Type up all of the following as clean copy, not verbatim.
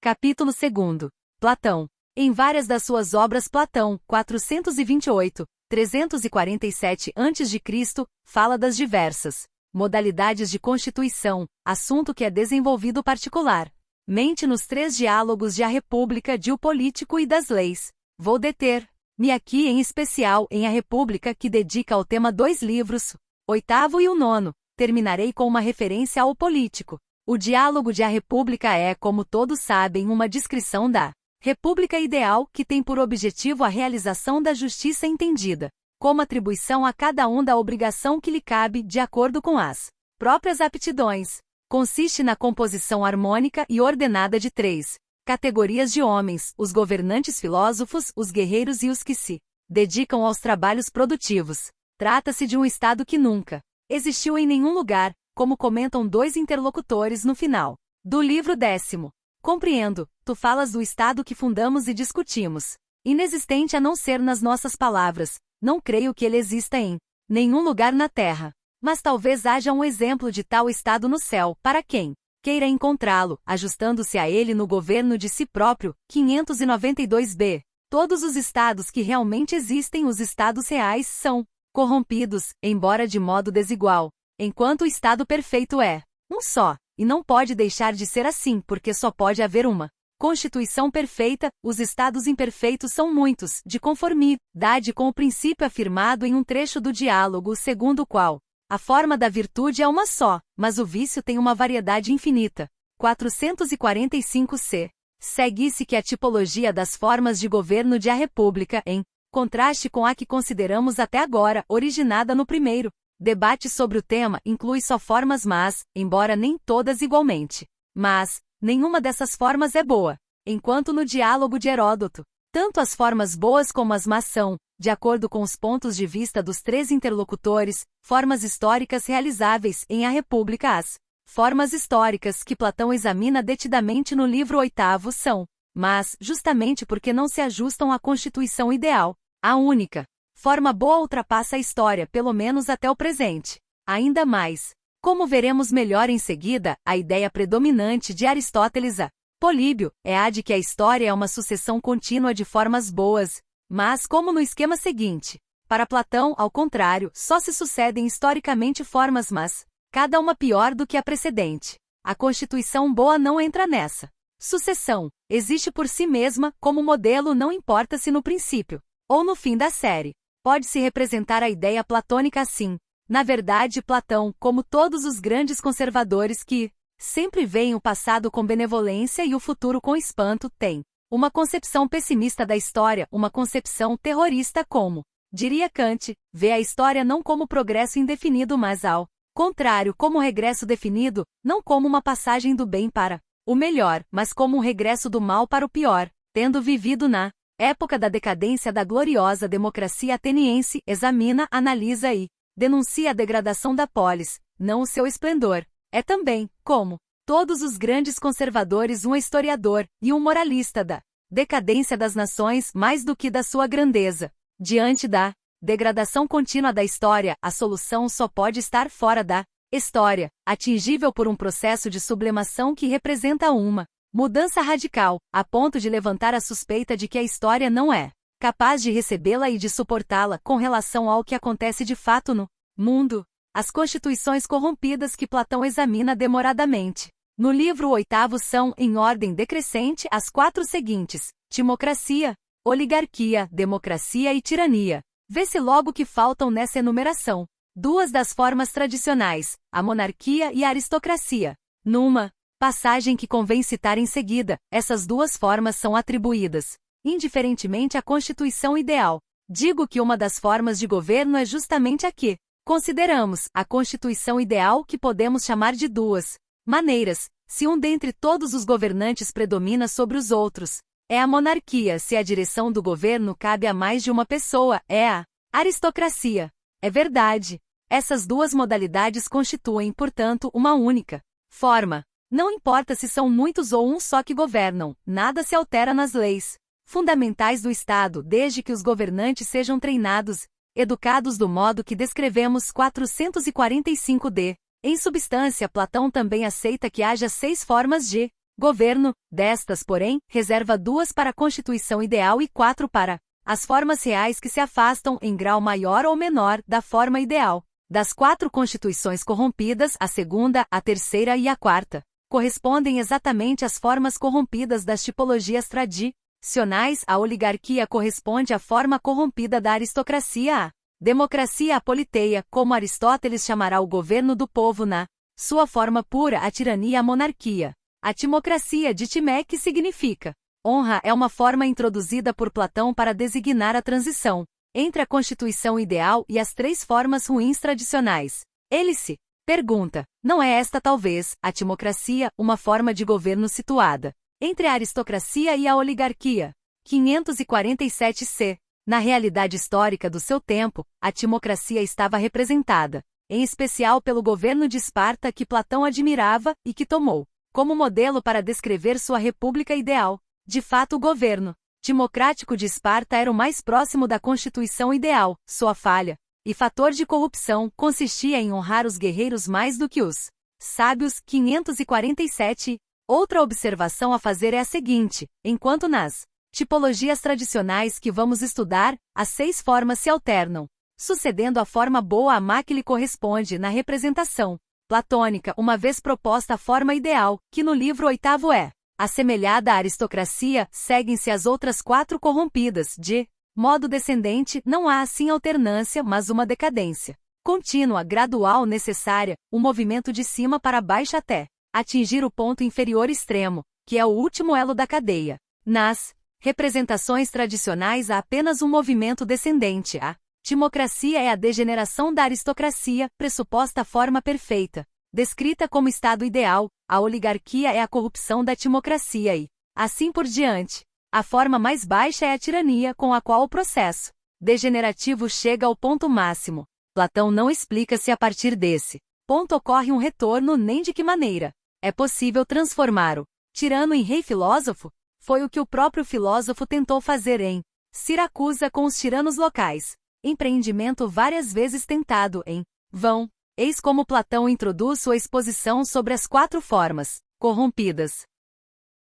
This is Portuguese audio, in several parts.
Capítulo 2. Platão. Em várias das suas obras Platão, 428, 347 a.C., fala das diversas modalidades de constituição, assunto que é desenvolvido particularmente nos 3 diálogos de A República, de O Político e das Leis. Vou deter-me aqui em especial em A República, que dedica ao tema 2 livros, o 8º e o 9º. Terminarei com uma referência ao Político. O diálogo de A República é, como todos sabem, uma descrição da República ideal, que tem por objetivo a realização da justiça entendida como atribuição a cada um da obrigação que lhe cabe de acordo com as próprias aptidões. Consiste na composição harmônica e ordenada de 3 categorias de homens: os governantes filósofos, os guerreiros e os que se dedicam aos trabalhos produtivos. Trata-se de um estado que nunca existiu em nenhum lugar, como comentam 2 interlocutores no final do livro 10º. Compreendo, tu falas do estado que fundamos e discutimos. Inexistente a não ser nas nossas palavras, não creio que ele exista em nenhum lugar na terra. Mas talvez haja um exemplo de tal estado no céu, para quem queira encontrá-lo, ajustando-se a ele no governo de si próprio. 592b. Todos os estados que realmente existem, os estados reais, são corrompidos, embora de modo desigual, enquanto o estado perfeito é um só, e não pode deixar de ser assim, porque só pode haver uma constituição perfeita. Os estados imperfeitos são muitos, de conformidade com o princípio afirmado em um trecho do diálogo, segundo o qual a forma da virtude é uma só, mas o vício tem uma variedade infinita. 445c. Segue-se que a tipologia das formas de governo de A República, em contraste com a que consideramos até agora, originada no primeiro debate sobre o tema, inclui só formas más, embora nem todas igualmente. Mas nenhuma dessas formas é boa, enquanto no diálogo de Heródoto, tanto as formas boas como as más são, de acordo com os pontos de vista dos 3 interlocutores, formas históricas realizáveis em A República. As formas históricas que Platão examina detidamente no livro 8º são, mas, justamente porque não se ajustam à constituição ideal, a única forma boa ultrapassa a história, pelo menos até o presente. Ainda mais, como veremos melhor em seguida, a ideia predominante de Aristóteles a Políbio é a de que a história é uma sucessão contínua de formas boas, mas como no esquema seguinte. Para Platão, ao contrário, só se sucedem historicamente formas más, cada uma pior do que a precedente. A constituição boa não entra nessa sucessão, existe por si mesma, como modelo, não importa se no princípio ou no fim da série. Pode-se representar a ideia platônica assim. Na verdade, Platão, como todos os grandes conservadores que sempre veem o passado com benevolência e o futuro com espanto, tem uma concepção pessimista da história, uma concepção terrorista, como diria Kant, vê a história não como progresso indefinido, mas ao contrário, como regresso definido, não como uma passagem do bem para o melhor, mas como um regresso do mal para o pior. Tendo vivido na época da decadência da gloriosa democracia ateniense, examina, analisa e denuncia a degradação da polis, não o seu esplendor. É também, como todos os grandes conservadores, um historiador e um moralista da decadência das nações mais do que da sua grandeza. Diante da degradação contínua da história, a solução só pode estar fora da história, atingível por um processo de sublimação que representa uma mudança radical, a ponto de levantar a suspeita de que a história não é capaz de recebê-la e de suportá-la com relação ao que acontece de fato no mundo. As constituições corrompidas que Platão examina demoradamente no livro 8º são, em ordem decrescente, as 4 seguintes: timocracia, oligarquia, democracia e tirania. Vê-se logo que faltam nessa enumeração 2 das formas tradicionais, a monarquia e a aristocracia. Numa passagem que convém citar em seguida, essas 2 formas são atribuídas indiferentemente à constituição ideal. Digo que uma das formas de governo é justamente a que consideramos a constituição ideal, que podemos chamar de 2 maneiras. Se um dentre todos os governantes predomina sobre os outros, é a monarquia. Se a direção do governo cabe a mais de uma pessoa, é a aristocracia. É verdade. Essas 2 modalidades constituem, portanto, uma única forma. Não importa se são muitos ou um só que governam, nada se altera nas leis fundamentais do Estado, desde que os governantes sejam treinados, educados do modo que descrevemos. 445d. Em substância, Platão também aceita que haja 6 formas de governo. Destas, porém, reserva 2 para a Constituição ideal e 4 para as formas reais que se afastam, em grau maior ou menor, da forma ideal. Das 4 constituições corrompidas, a segunda, a terceira e a quarta correspondem exatamente às formas corrompidas das tipologias tradicionais. A oligarquia corresponde à forma corrompida da aristocracia. A democracia, a politeia, como Aristóteles chamará o governo do povo na sua forma pura, a tirania, a monarquia. A timocracia, de timé, que significa honra, é uma forma introduzida por Platão para designar a transição entre a constituição ideal e as 3 formas ruins tradicionais. Ele se pergunta, não é esta talvez, a timocracia, uma forma de governo situada entre a aristocracia e a oligarquia? 547c. Na realidade histórica do seu tempo, a timocracia estava representada, em especial pelo governo de Esparta, que Platão admirava e que tomou como modelo para descrever sua república ideal. De fato, o governo timocrático de Esparta era o mais próximo da constituição ideal. Sua falha e fator de corrupção consistia em honrar os guerreiros mais do que os sábios. 547. Outra observação a fazer é a seguinte: enquanto nas tipologias tradicionais que vamos estudar, as 6 formas se alternam, sucedendo a forma boa, a má que lhe corresponde na representação platônica, uma vez proposta a forma ideal, que no livro 8º é assemelhada à aristocracia, seguem-se as outras 4 corrompidas. De modo descendente, não há assim alternância, mas uma decadência contínua, gradual, necessária, um movimento de cima para baixo até atingir o ponto inferior extremo, que é o último elo da cadeia. Nas representações tradicionais há apenas um movimento descendente. A timocracia é a degeneração da aristocracia, pressuposta forma perfeita, descrita como estado ideal. A oligarquia é a corrupção da timocracia e, assim por diante. A forma mais baixa é a tirania, com a qual o processo degenerativo chega ao ponto máximo. Platão não explica se a partir desse ponto ocorre um retorno, nem de que maneira é possível transformar o tirano em rei filósofo. Foi o que o próprio filósofo tentou fazer em Siracusa com os tiranos locais, empreendimento várias vezes tentado em vão. Eis como Platão introduz sua exposição sobre as 4 formas corrompidas.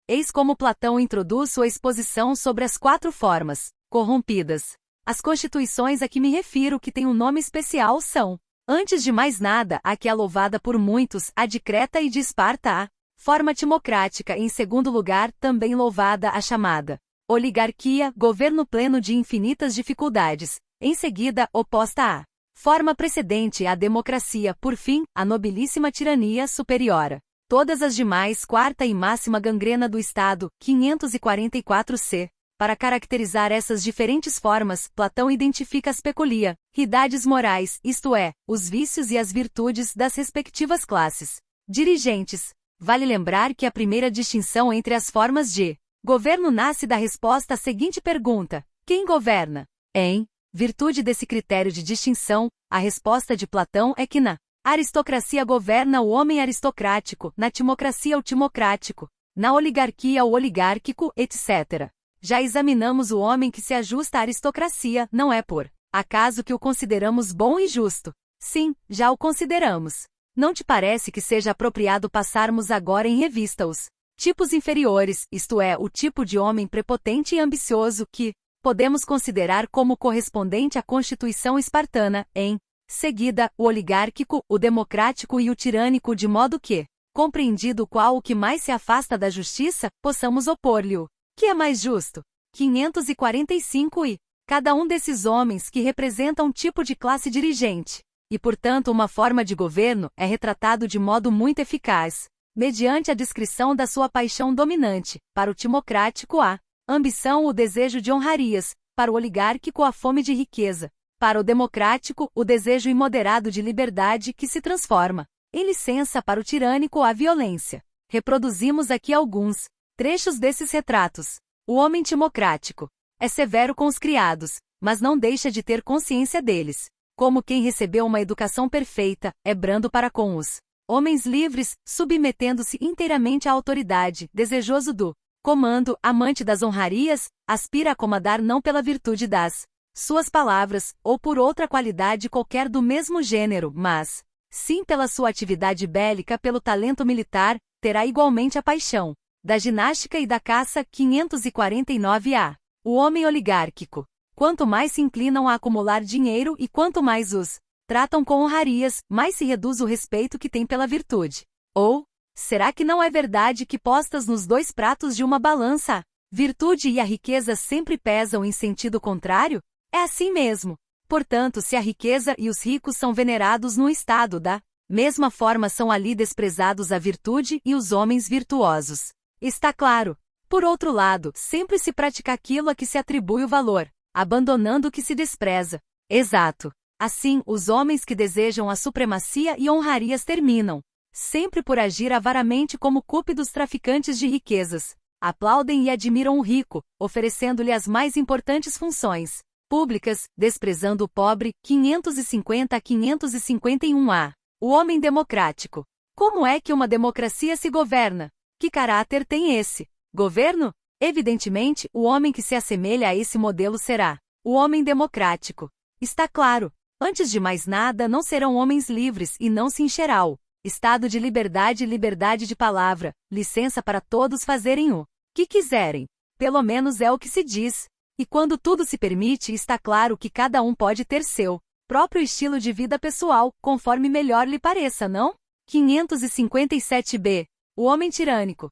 Eis como Platão introduz sua exposição sobre as 4 formas corrompidas. As constituições a que me refiro, que têm um nome especial, são, antes de mais nada, a que é louvada por muitos, a de Creta e de Esparta, a forma timocrática; em segundo lugar, também louvada, a chamada oligarquia, governo pleno de infinitas dificuldades; em seguida, oposta à forma precedente, a democracia; por fim, a nobilíssima tirania superiora. Todas as demais, quarta e máxima gangrena do Estado. 544c. Para caracterizar essas diferentes formas, Platão identifica as peculiaridades morais, isto é, os vícios e as virtudes das respectivas classes dirigentes. Vale lembrar que a primeira distinção entre as formas de governo nasce da resposta à seguinte pergunta: quem governa? Em virtude desse critério de distinção, a resposta de Platão é que na aristocracia governa o homem aristocrático, na timocracia o timocrático, na oligarquia o oligárquico, etc. Já examinamos o homem que se ajusta à aristocracia, não é por acaso que o consideramos bom e justo. Sim, já o consideramos. Não te parece que seja apropriado passarmos agora em revista os tipos inferiores, isto é, o tipo de homem prepotente e ambicioso que podemos considerar como correspondente à Constituição espartana; em seguida, o oligárquico, o democrático e o tirânico, de modo que, compreendido qual o que mais se afasta da justiça, possamos opor-lhe o que é mais justo. 545 e cada um desses homens que representa um tipo de classe dirigente, e portanto uma forma de governo, é retratado de modo muito eficaz, mediante a descrição da sua paixão dominante. Para o timocrático, a ambição, o desejo de honrarias; para o oligárquico, a fome de riqueza; para o democrático, o desejo imoderado de liberdade que se transforma em licença; para o tirânico, a violência. Reproduzimos aqui alguns trechos desses retratos. O homem timocrático é severo com os criados, mas não deixa de ter consciência deles. Como quem recebeu uma educação perfeita, é brando para com os homens livres, submetendo-se inteiramente à autoridade, desejoso do comando, amante das honrarias, aspira a comandar não pela virtude das suas palavras, ou por outra qualidade qualquer do mesmo gênero, mas, sim pela sua atividade bélica, pelo talento militar. Terá igualmente a paixão Da ginástica e da caça. 549a. O homem oligárquico. Quanto mais se inclinam a acumular dinheiro e quanto mais os tratam com honrarias, mais se reduz o respeito que tem pela virtude. Ou, será que não é verdade que postas nos dois pratos de uma balança, a virtude e a riqueza sempre pesam em sentido contrário? É assim mesmo. Portanto, se a riqueza e os ricos são venerados no estado da mesma forma são ali desprezados a virtude e os homens virtuosos. Está claro. Por outro lado, sempre se pratica aquilo a que se atribui o valor, abandonando o que se despreza. Exato. Assim, os homens que desejam a supremacia e honrarias terminam, sempre por agir avaramente como cúpidos traficantes de riquezas. Aplaudem e admiram o rico, oferecendo-lhe as mais importantes funções públicas, desprezando o pobre. 550 a 551a. O homem democrático. Como é que uma democracia se governa? Que caráter tem esse governo? Evidentemente, o homem que se assemelha a esse modelo será o homem democrático. Está claro. Antes de mais nada, não serão homens livres e não se encherá o estado de liberdade e liberdade de palavra, licença para todos fazerem o que quiserem. Pelo menos é o que se diz. E quando tudo se permite, está claro que cada um pode ter seu próprio estilo de vida pessoal, conforme melhor lhe pareça, não? 557b. O homem tirânico.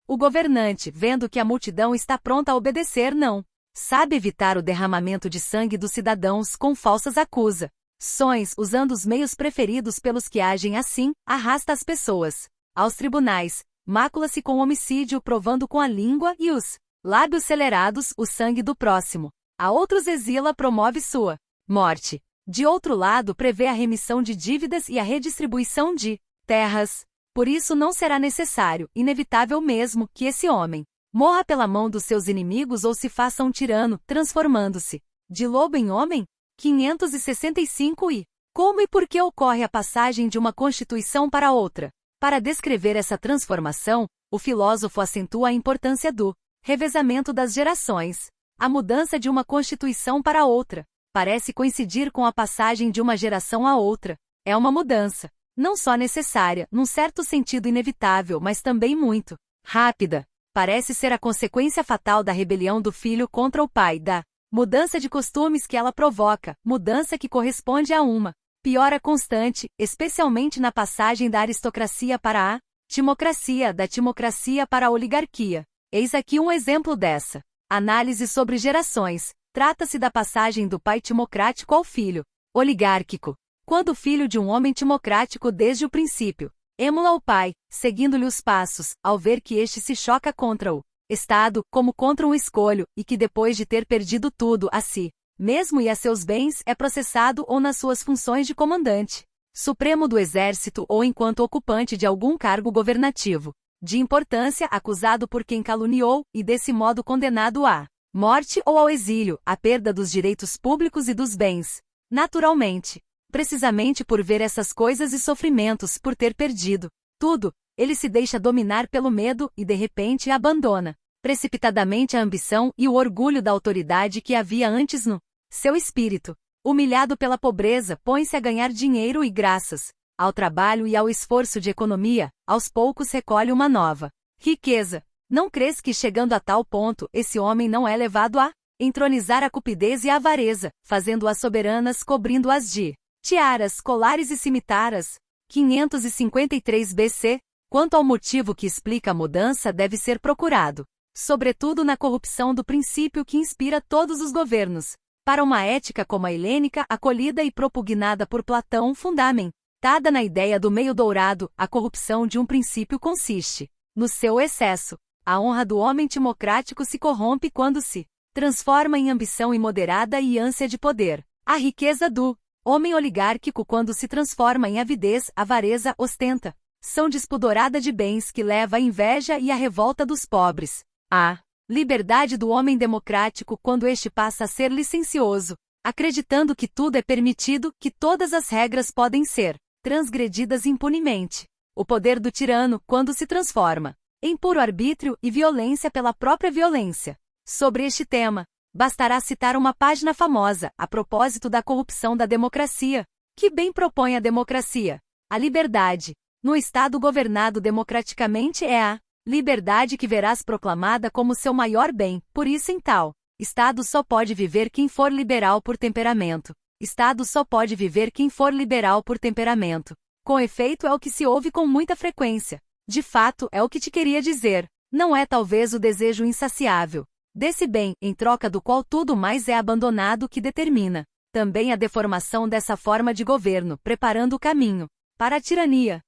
O governante, vendo que a multidão está pronta a obedecer, não sabe evitar o derramamento de sangue dos cidadãos com falsas acusações, usando os meios preferidos pelos que agem assim, arrasta as pessoas aos tribunais, mácula-se com homicídio, provando com a língua e os lábios acelerados o sangue do próximo. A outros exila, promove sua morte. De outro lado, prevê a remissão de dívidas e a redistribuição de terras. Por isso não será necessário, inevitável mesmo, que esse homem morra pela mão dos seus inimigos ou se faça um tirano, transformando-se de lobo em homem? 565 e como e por que ocorre a passagem de uma constituição para outra? Para descrever essa transformação, o filósofo acentua a importância do revezamento das gerações. A mudança de uma constituição para outra parece coincidir com a passagem de uma geração a outra. É uma mudança, não só necessária, num certo sentido inevitável, mas também muito rápida. Parece ser a consequência fatal da rebelião do filho contra o pai, da mudança de costumes que ela provoca, mudança que corresponde a uma piora constante, especialmente na passagem da aristocracia para a timocracia, da timocracia para a oligarquia. Eis aqui um exemplo dessa análise sobre gerações. Trata-se da passagem do pai timocrático ao filho oligárquico. Quando o filho de um homem timocrático desde o princípio emula o pai, seguindo-lhe os passos, ao ver que este se choca contra o Estado, como contra um escolho, e que depois de ter perdido tudo a si mesmo e a seus bens, é processado ou nas suas funções de comandante supremo do exército ou enquanto ocupante de algum cargo governativo de importância, acusado por quem caluniou, e desse modo condenado à morte ou ao exílio, à perda dos direitos públicos e dos bens. Naturalmente, precisamente por ver essas coisas e sofrimentos, por ter perdido tudo, ele se deixa dominar pelo medo e de repente abandona precipitadamente a ambição e o orgulho da autoridade que havia antes no seu espírito. Humilhado pela pobreza, põe-se a ganhar dinheiro e graças ao trabalho e ao esforço de economia, aos poucos recolhe uma nova riqueza. Não crês que, chegando a tal ponto, esse homem não é levado a entronizar a cupidez e a avareza, fazendo-as soberanas, cobrindo-as de tiaras, colares e cimitaras? 553 BC. Quanto ao motivo que explica a mudança, deve ser procurado, sobretudo na corrupção do princípio que inspira todos os governos. Para uma ética como a helênica, acolhida e propugnada por Platão, fundamentada na ideia do meio dourado, a corrupção de um princípio consiste no seu excesso. A honra do homem timocrático se corrompe quando se transforma em ambição imoderada e ânsia de poder. A riqueza do homem oligárquico, quando se transforma em avidez, avareza, ostenta são despudorada de bens que leva à inveja e à revolta dos pobres. A liberdade do homem democrático, quando este passa a ser licencioso, acreditando que tudo é permitido, que todas as regras podem ser transgredidas impunemente. O poder do tirano, quando se transforma em puro arbítrio e violência pela própria violência. Sobre este tema, bastará citar uma página famosa, a propósito da corrupção da democracia. Que bem propõe a democracia? A liberdade, no Estado governado democraticamente, é a Liberdade que verás proclamada como seu maior bem, por isso em tal Estado só pode viver quem for liberal por temperamento. Estado só pode viver quem for liberal por temperamento. Com efeito é o que se ouve com muita frequência. De fato, é o que te queria dizer. Não é talvez o desejo insaciável desse bem, em troca do qual tudo mais é abandonado, que determina também a deformação dessa forma de governo, preparando o caminho para a tirania.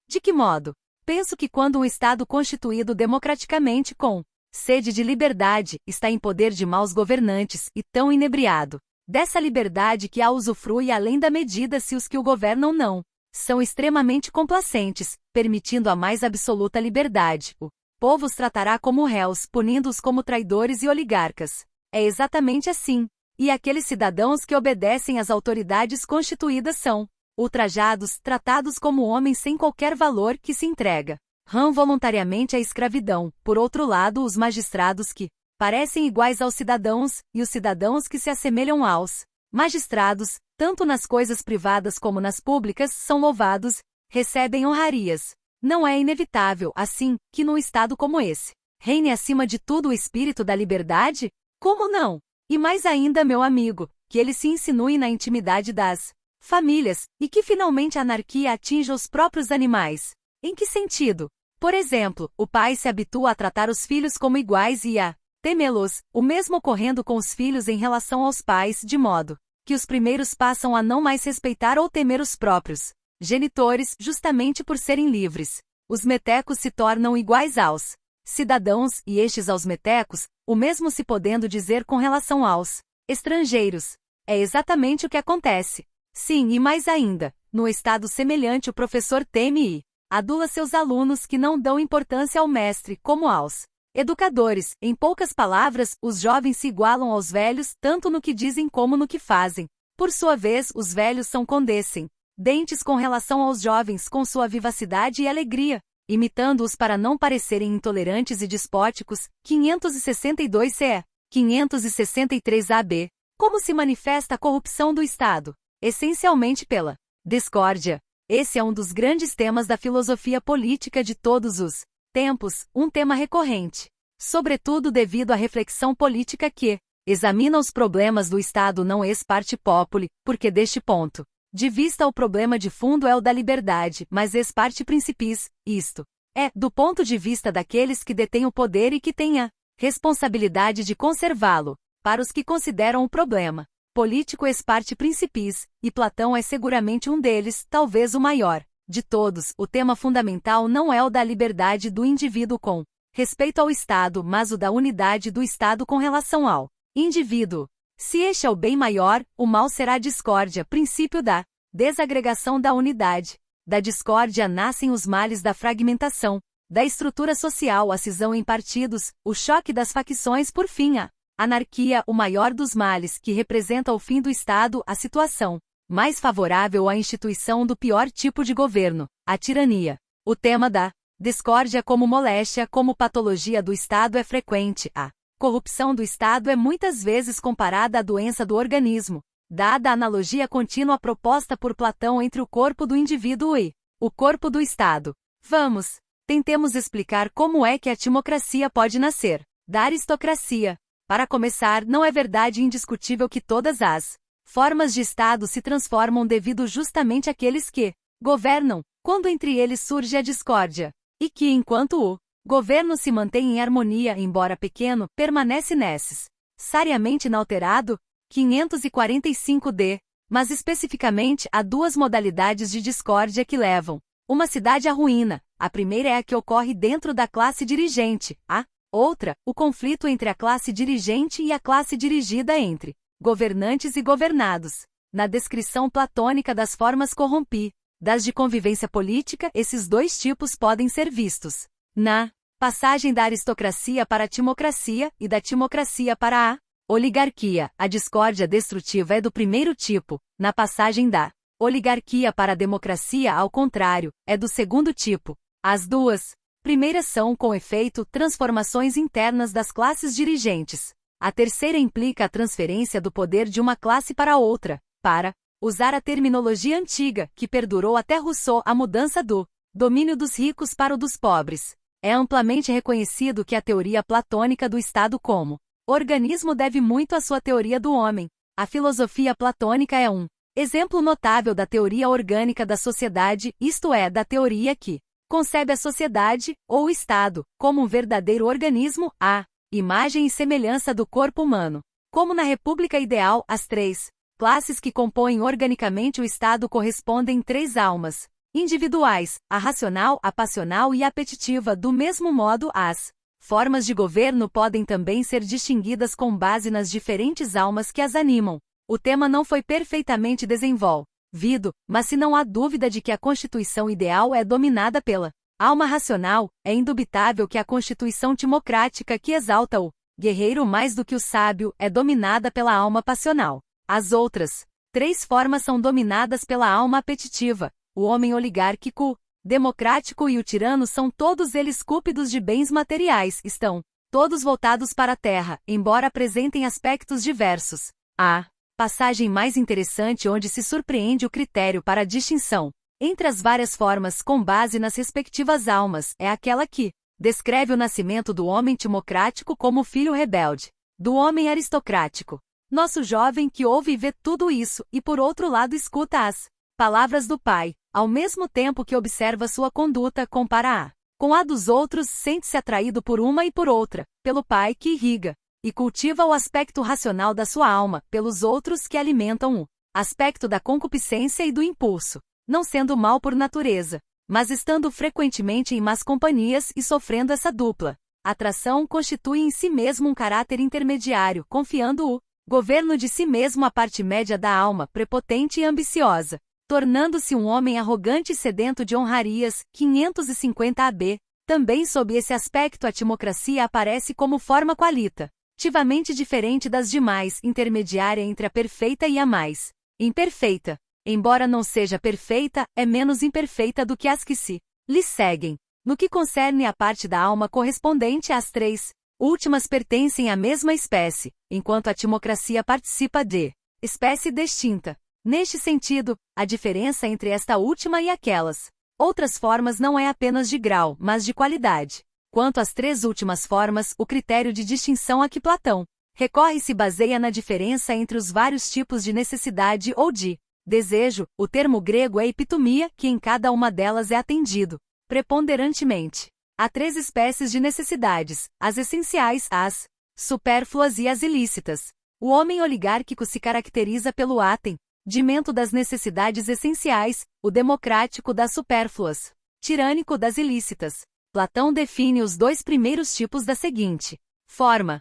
De que modo? Penso que quando um Estado constituído democraticamente com sede de liberdade está em poder de maus governantes e tão inebriado dessa liberdade que a usufrui além da medida se os que o governam não são extremamente complacentes, permitindo a mais absoluta liberdade, o povo os tratará como réus, punindo-os como traidores e oligarcas. É exatamente assim. E aqueles cidadãos que obedecem às autoridades constituídas são ultrajados, tratados como homens sem qualquer valor que se entrega voluntariamente à escravidão. Por outro lado, os magistrados que parecem iguais aos cidadãos, e os cidadãos que se assemelham aos magistrados, tanto nas coisas privadas como nas públicas, são louvados, recebem honrarias. Não é inevitável, assim, que num Estado como esse reine acima de tudo o espírito da liberdade? Como não? E mais ainda, meu amigo, que ele se insinue na intimidade das famílias, e que finalmente a anarquia atinja os próprios animais. Em que sentido? Por exemplo, o pai se habitua a tratar os filhos como iguais e a temê-los, o mesmo ocorrendo com os filhos em relação aos pais, de modo que os primeiros passam a não mais respeitar ou temer os próprios genitores, justamente por serem livres. Os metecos se tornam iguais aos cidadãos, e estes aos metecos, o mesmo se podendo dizer com relação aos estrangeiros. É exatamente o que acontece. Sim, e mais ainda, no estado semelhante o professor teme e adula seus alunos que não dão importância ao mestre como aos educadores. Em poucas palavras, os jovens se igualam aos velhos tanto no que dizem como no que fazem. Por sua vez, os velhos são condescendentes com relação aos jovens com sua vivacidade e alegria, imitando-os para não parecerem intolerantes e despóticos. 562 CE, 563 AB. Como se manifesta a corrupção do Estado? Essencialmente pela discórdia. Esse é um dos grandes temas da filosofia política de todos os tempos, um tema recorrente, sobretudo devido à reflexão política que examina os problemas do Estado não ex parte populi, porque deste ponto de vista o problema de fundo é o da liberdade, mas ex parte principis, isto é, do ponto de vista daqueles que detêm o poder e que têm a responsabilidade de conservá-lo, para os que consideram o problema político ex parte principis, e Platão é seguramente um deles, talvez o maior de todos. O tema fundamental não é o da liberdade do indivíduo com respeito ao Estado, mas o da unidade do Estado com relação ao indivíduo. Se este é o bem maior, o mal será a discórdia, princípio da desagregação da unidade. Da discórdia nascem os males da fragmentação, da estrutura social, a cisão em partidos, o choque das facções, por fim a anarquia, o maior dos males, que representa o fim do Estado, a situação mais favorável à instituição do pior tipo de governo, a tirania. O tema da discórdia como moléstia, como patologia do Estado é frequente. A corrupção do Estado é muitas vezes comparada à doença do organismo, dada a analogia contínua proposta por Platão entre o corpo do indivíduo e o corpo do Estado. Vamos, tentemos explicar como é que a timocracia pode nascer da aristocracia. Para começar, não é verdade indiscutível que todas as formas de Estado se transformam devido justamente àqueles que governam, quando entre eles surge a discórdia, e que, enquanto o governo se mantém em harmonia, embora pequeno, permanece necessariamente inalterado. 545d. Mas especificamente há duas modalidades de discórdia que levam uma cidade à ruína. A primeira é a que ocorre dentro da classe dirigente, a outra, o conflito entre a classe dirigente e a classe dirigida, entre governantes e governados. Na descrição platônica das formas corrompidas de convivência política, esses dois tipos podem ser vistos na passagem da aristocracia para a timocracia e da timocracia para a oligarquia. A discórdia destrutiva é do primeiro tipo. Na passagem da oligarquia para a democracia, ao contrário, é do segundo tipo. As duas primeiras são, com efeito, transformações internas das classes dirigentes. A terceira implica a transferência do poder de uma classe para outra, para usar a terminologia antiga, que perdurou até Rousseau, a mudança do domínio dos ricos para o dos pobres. É amplamente reconhecido que a teoria platônica do Estado como organismo deve muito à sua teoria do homem. A filosofia platônica é um exemplo notável da teoria orgânica da sociedade, isto é, da teoria que concebe a sociedade, ou o Estado, como um verdadeiro organismo, à imagem e semelhança do corpo humano. Como na República Ideal, as três classes que compõem organicamente o Estado correspondem três almas individuais, a racional, a passional e a apetitiva. Do mesmo modo, as formas de governo podem também ser distinguidas com base nas diferentes almas que as animam. O tema não foi perfeitamente desenvolvido, mas se não há dúvida de que a constituição ideal é dominada pela alma racional, é indubitável que a constituição timocrática que exalta o guerreiro mais do que o sábio é dominada pela alma passional. As outras três formas são dominadas pela alma apetitiva. O homem oligárquico, democrático e o tirano são todos eles cúpidos de bens materiais, estão todos voltados para a terra, embora apresentem aspectos diversos. A passagem mais interessante onde se surpreende o critério para a distinção entre as várias formas com base nas respectivas almas é aquela que descreve o nascimento do homem timocrático como filho rebelde do homem aristocrático. Nosso jovem que ouve e vê tudo isso e por outro lado escuta as palavras do pai, ao mesmo tempo que observa sua conduta, compara-a com a dos outros, sente-se atraído por uma e por outra, pelo pai que irriga e cultiva o aspecto racional da sua alma, pelos outros que alimentam o aspecto da concupiscência e do impulso, não sendo mal por natureza, mas estando frequentemente em más companhias e sofrendo essa dupla atração, constitui em si mesmo um caráter intermediário, confiando o governo de si mesmo à parte média da alma, prepotente e ambiciosa, tornando-se um homem arrogante e sedento de honrarias. 550 AB. Também sob esse aspecto a timocracia aparece como forma qualitativamente diferente das demais, intermediária entre a perfeita e a mais imperfeita. Embora não seja perfeita, é menos imperfeita do que as que se lhe seguem. No que concerne à parte da alma correspondente às três últimas pertencem à mesma espécie, enquanto a timocracia participa de espécie distinta. Neste sentido, a diferença entre esta última e aquelas outras formas não é apenas de grau, mas de qualidade. Quanto às três últimas formas, o critério de distinção a que Platão recorre se baseia na diferença entre os vários tipos de necessidade ou de desejo. O termo grego é epitomia, que em cada uma delas é atendido preponderantemente. Há três espécies de necessidades: as essenciais, as supérfluas e as ilícitas. O homem oligárquico se caracteriza pelo atendimento das necessidades essenciais, o democrático das supérfluas, tirânico das ilícitas. Platão define os dois primeiros tipos da seguinte forma: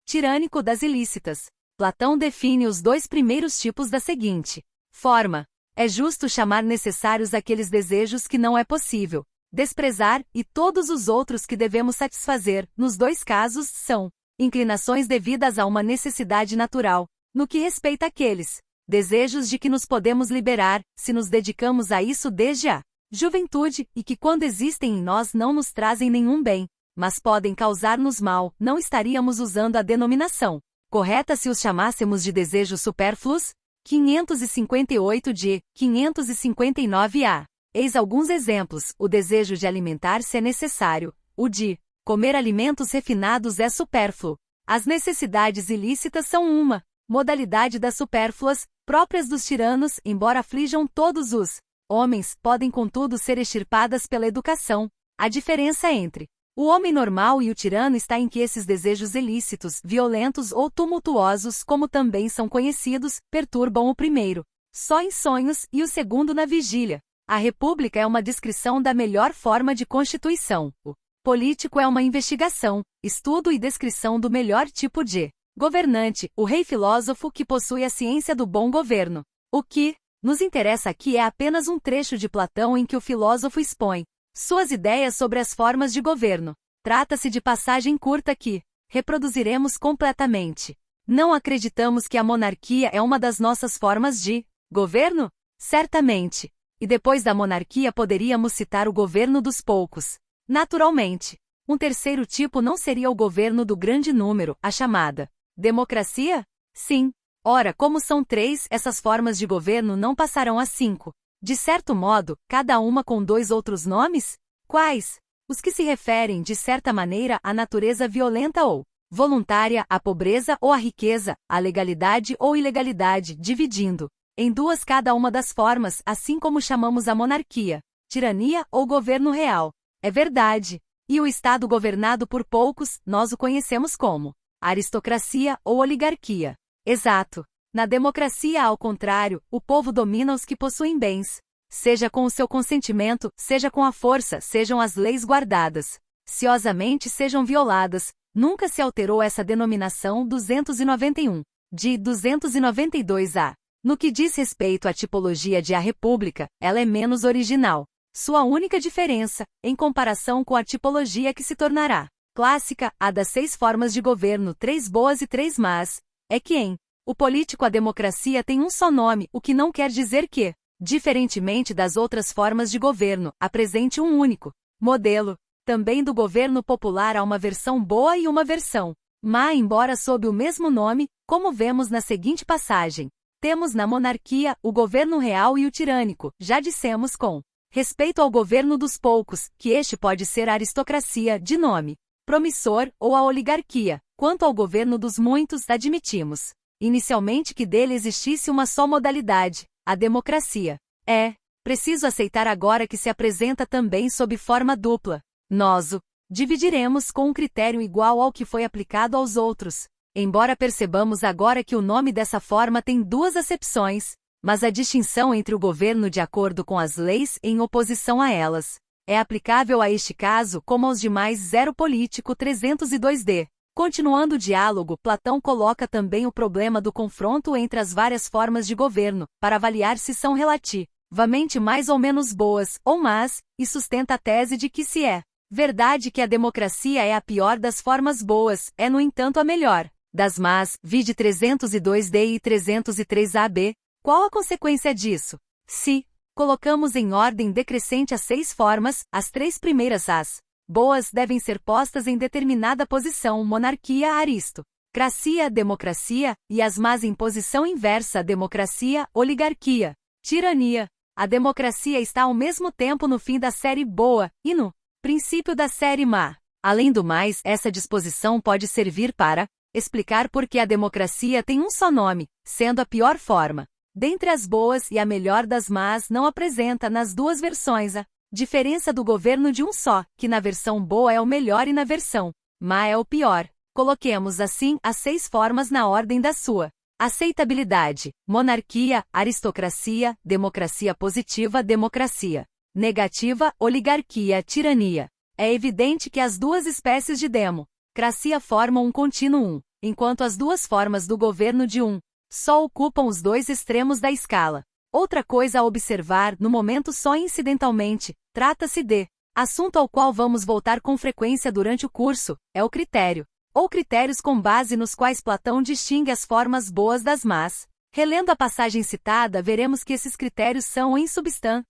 tirânico das ilícitas. Platão define os dois primeiros tipos da seguinte forma: é justo chamar necessários aqueles desejos que não é possível desprezar, e todos os outros que devemos satisfazer. Nos dois casos, são inclinações devidas a uma necessidade natural, no que respeita àqueles desejos de que nos podemos liberar, se nos dedicamos a isso desde a juventude, e que quando existem em nós não nos trazem nenhum bem, mas podem causar-nos mal, não estaríamos usando a denominação correta se os chamássemos de desejos supérfluos? 558 de 559a. Eis alguns exemplos: o desejo de alimentar-se é necessário, o de comer alimentos refinados é supérfluo. As necessidades ilícitas são uma modalidade das supérfluas, próprias dos tiranos, embora aflijam todos os homens, podem contudo ser extirpadas pela educação. A diferença entre o homem normal e o tirano está em que esses desejos ilícitos, violentos ou tumultuosos, como também são conhecidos, perturbam o primeiro só em sonhos e o segundo na vigília. A república é uma descrição da melhor forma de constituição. O político é uma investigação, estudo e descrição do melhor tipo de governante, o rei filósofo que possui a ciência do bom governo. O que nos interessa aqui é apenas um trecho de Platão em que o filósofo expõe suas ideias sobre as formas de governo. Trata-se de passagem curta que reproduziremos completamente. Não acreditamos que a monarquia é uma das nossas formas de governo? Certamente. E depois da monarquia poderíamos citar o governo dos poucos. Naturalmente. Um terceiro tipo não seria o governo do grande número, a chamada democracia? Sim. Ora, como são três, essas formas de governo não passarão a 5. De certo modo, cada uma com dois outros nomes? Quais? os que se referem de certa maneira à natureza violenta ou voluntária, à pobreza ou à riqueza, à legalidade ou ilegalidade, dividindo em duas cada uma das formas, assim como chamamos a monarquia, tirania ou governo real. É verdade. E o Estado governado por poucos, nós o conhecemos como aristocracia ou oligarquia. Exato. Na democracia, ao contrário, o povo domina os que possuem bens. Seja com o seu consentimento, seja com a força, sejam as leis guardadas, ciosamente sejam violadas. Nunca se alterou essa denominação 291, de 292A. No que diz respeito à tipologia de a república, ela é menos original. Sua única diferença, em comparação com a tipologia que se tornará clássica, a das 6 formas de governo, 3 boas e 3 más, é que em o político a democracia tem um só nome, o que não quer dizer que, diferentemente das outras formas de governo, apresente um único modelo. Também do governo popular há uma versão boa e uma versão má, embora sob o mesmo nome, como vemos na seguinte passagem. Temos na monarquia o governo real e o tirânico, já dissemos com respeito ao governo dos poucos, que este pode ser a aristocracia, de nome promissor, ou a oligarquia. Quanto ao governo dos muitos, admitimos inicialmente que dele existisse uma só modalidade, a democracia. É preciso aceitar agora que se apresenta também sob forma dupla. Nós o dividiremos com um critério igual ao que foi aplicado aos outros, embora percebamos agora que o nome dessa forma tem duas acepções, mas a distinção entre o governo de acordo com as leis e em oposição a elas é aplicável a este caso como aos demais. 0 Político 302d. Continuando o diálogo, Platão coloca também o problema do confronto entre as várias formas de governo, para avaliar se são relativamente mais ou menos boas, ou más, e sustenta a tese de que se é verdade que a democracia é a pior das formas boas, é no entanto a melhor das más, vide 302d e 303ab. Qual a consequência disso? Se colocamos em ordem decrescente as 6 formas, as 3 primeiras, as boas, devem ser postas em determinada posição: monarquia, aristocracia, democracia, e as más em posição inversa: democracia, oligarquia, tirania. A democracia está ao mesmo tempo no fim da série boa e no princípio da série má. Além do mais, essa disposição pode servir para explicar por que a democracia tem um só nome, sendo a pior forma dentre as boas e a melhor das más. Não apresenta nas duas versões a diferença do governo de um só, que na versão boa é o melhor e na versão má é o pior. Coloquemos assim as 6 formas na ordem da sua aceitabilidade: monarquia, aristocracia, democracia positiva, democracia negativa, oligarquia, tirania. É evidente que as duas espécies de democracia formam um contínuo, enquanto as duas formas do governo de um só ocupam os 2 extremos da escala. Outra coisa a observar, no momento só incidentalmente, trata-se de assunto ao qual vamos voltar com frequência durante o curso, é o critério, ou critérios com base nos quais Platão distingue as formas boas das más. Relendo a passagem citada, veremos que esses critérios são, em substância,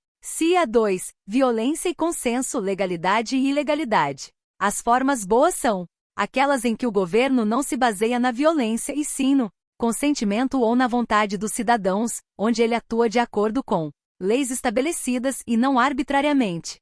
2, violência e consenso, legalidade e ilegalidade. As formas boas são aquelas em que o governo não se baseia na violência e sim no consentimento ou na vontade dos cidadãos, onde ele atua de acordo com leis estabelecidas e não arbitrariamente.